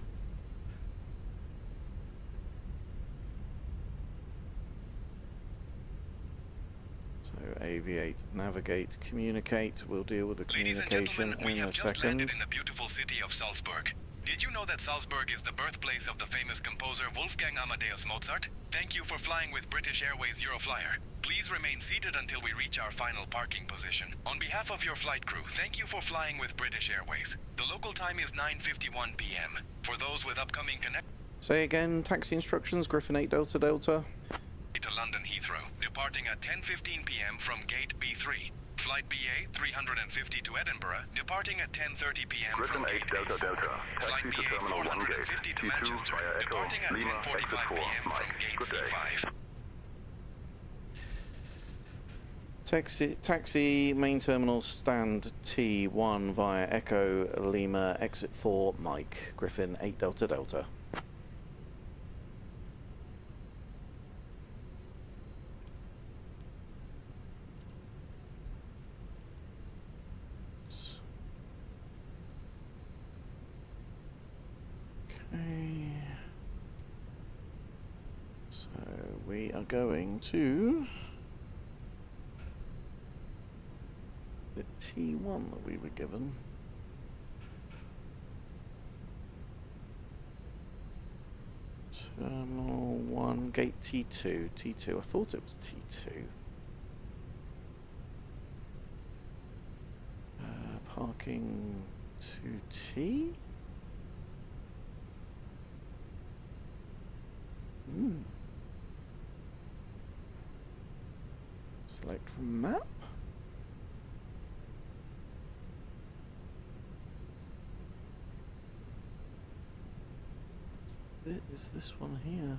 So aviate, navigate, communicate. We'll deal with the communication in a second. Landed in the beautiful city of Salzburg. Did you know that Salzburg is the birthplace of the famous composer Wolfgang Amadeus Mozart? Thank you for flying with British Airways Euroflyer. Please remain seated until we reach our final parking position. On behalf of your flight crew, thank you for flying with British Airways. The local time is 9:51 p.m. For those with upcoming Say again, taxi instructions, Griffin 8 Delta Delta. to London Heathrow, departing at 10:15 p.m. from gate B3. Flight BA 350 to Edinburgh, departing at 10:30 p.m. from gate Delta A4. Delta, Flight taxi to BA Terminal 1 gate, 450 to T2 Manchester, via Echo, departing at Lima, 10:45 exit 4, p.m. from Mike, gate good day. C5. Taxi main terminal stand T1 via Echo Lima exit 4 Mike Griffin 8 Delta Delta. Okay. So we are going to the T1 that we were given. Terminal 1, gate T2. T2, I thought it was T2. parking 2T. Select from map. Is this one here?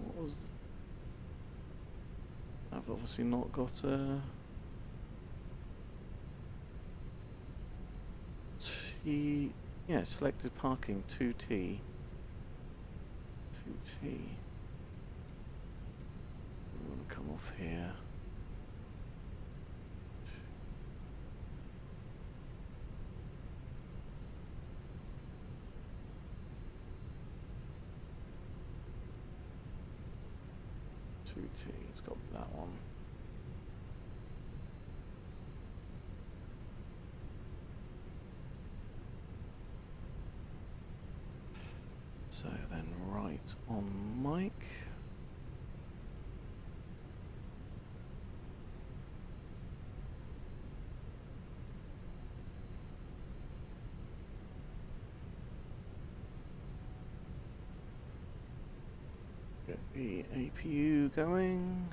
What was... I've obviously not got a... T... Yeah, selected parking 2T. 2T. We want to come off here. It's got to be that one. So then right on mic. Get the APU going.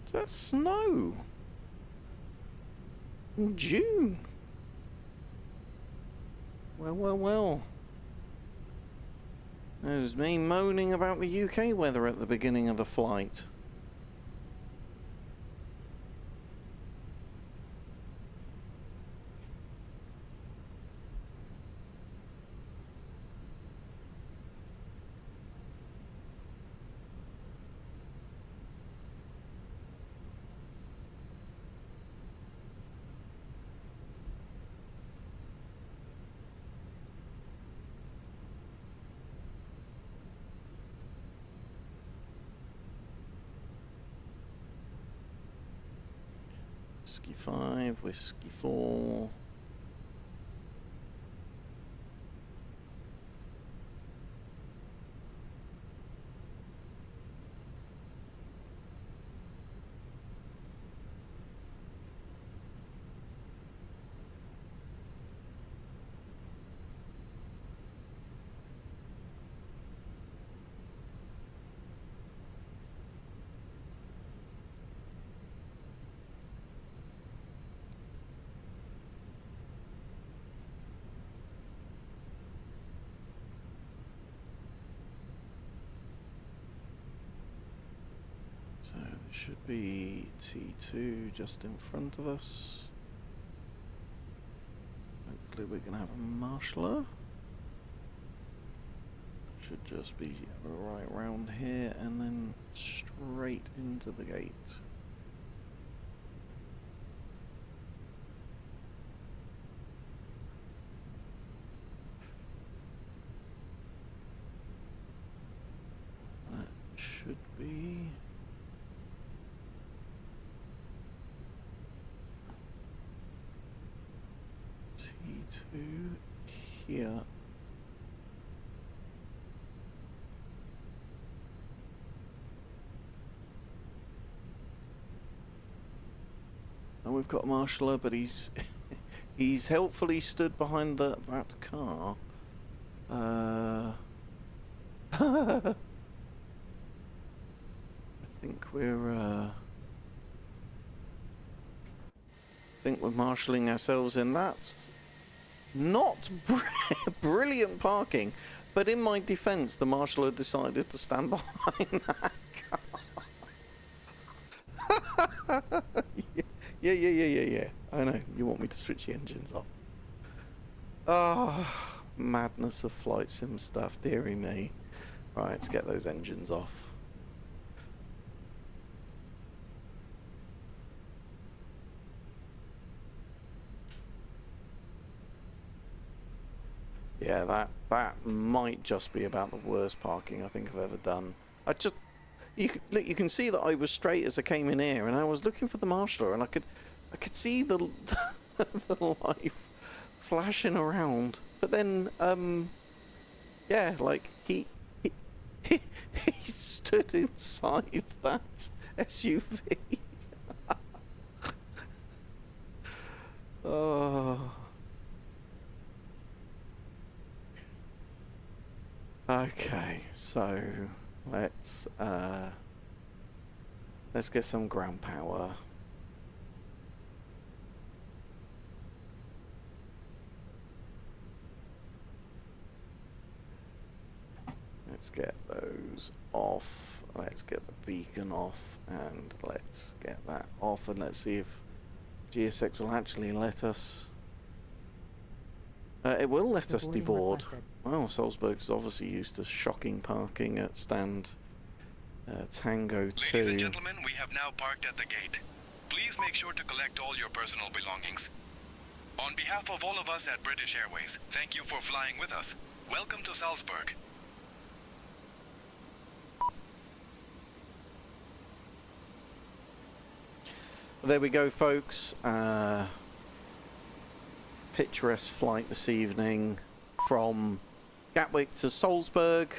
Is that snow? In June? Well, well, well. There's me moaning about the UK weather at the beginning of the flight. Whiskey 5, Whiskey 4. So there should be T2 just in front of us. Hopefully we can have a marshaller. Should just be right round here and then straight into the gate. That should be... T2 here. And we've got a marshaller, but he's he's helpfully stood behind that car. I think we're marshalling ourselves in. That's not brilliant parking. But in my defence, the marshal had decided to stand behind that car. Yeah. I know. You want me to switch the engines off. Oh, madness of flight sim stuff, dearie me. Right, let's get those engines off. Yeah, that might just be about the worst parking I think I've ever done. You can see that I was straight as I came in here, and I was looking for the marshaller, and I could see the the light flashing around. But then, yeah, like he stood inside that SUV. Oh. Okay, so let's get some ground power. Let's get those off. Let's get the beacon off, and let's get that off, and let's see if GSX will actually let us. It will let us deboard. Well, Salzburg is obviously used to shocking parking at stand Tango 2. Ladies and gentlemen, we have now parked at the gate. Please make sure to collect all your personal belongings. On behalf of all of us at British Airways, thank you for flying with us. Welcome to Salzburg. There we go, folks. Picturesque flight this evening from Gatwick to Salzburg.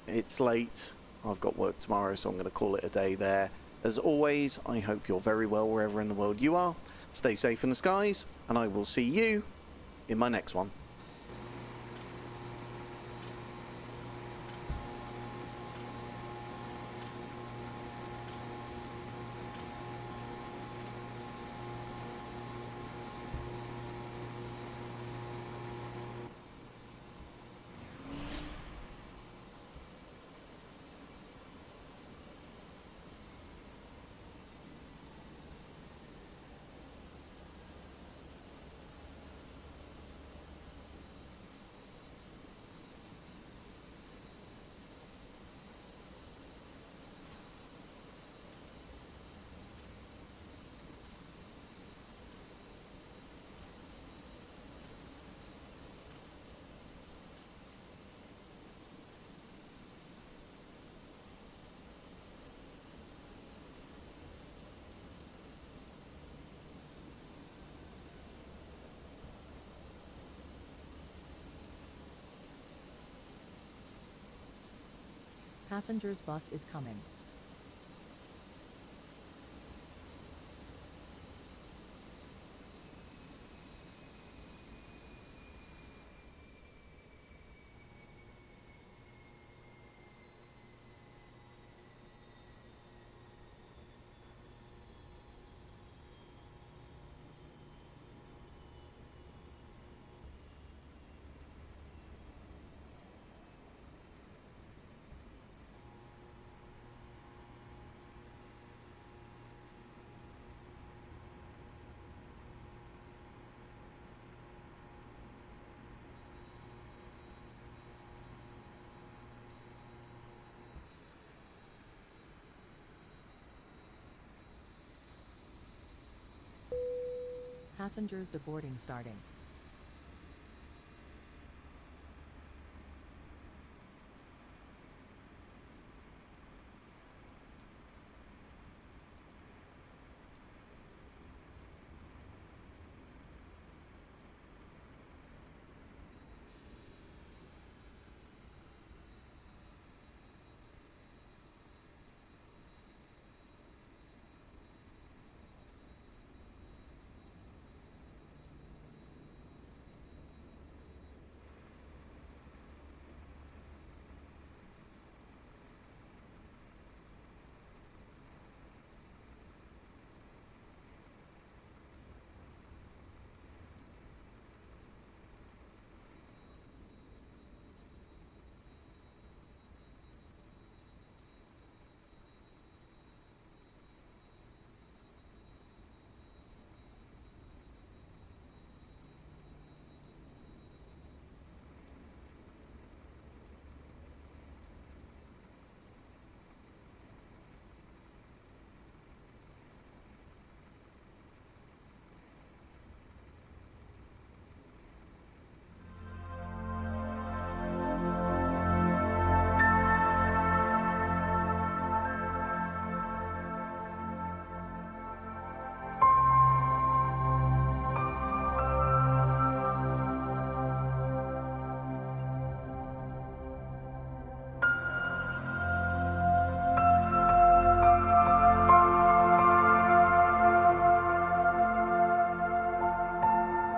It's late. I've got work tomorrow, so I'm going to call it a day there. As always, I hope you're very well wherever in the world you are. Stay safe in the skies, and I will see you in my next one. Passengers bus is coming. Passengers deboarding starting.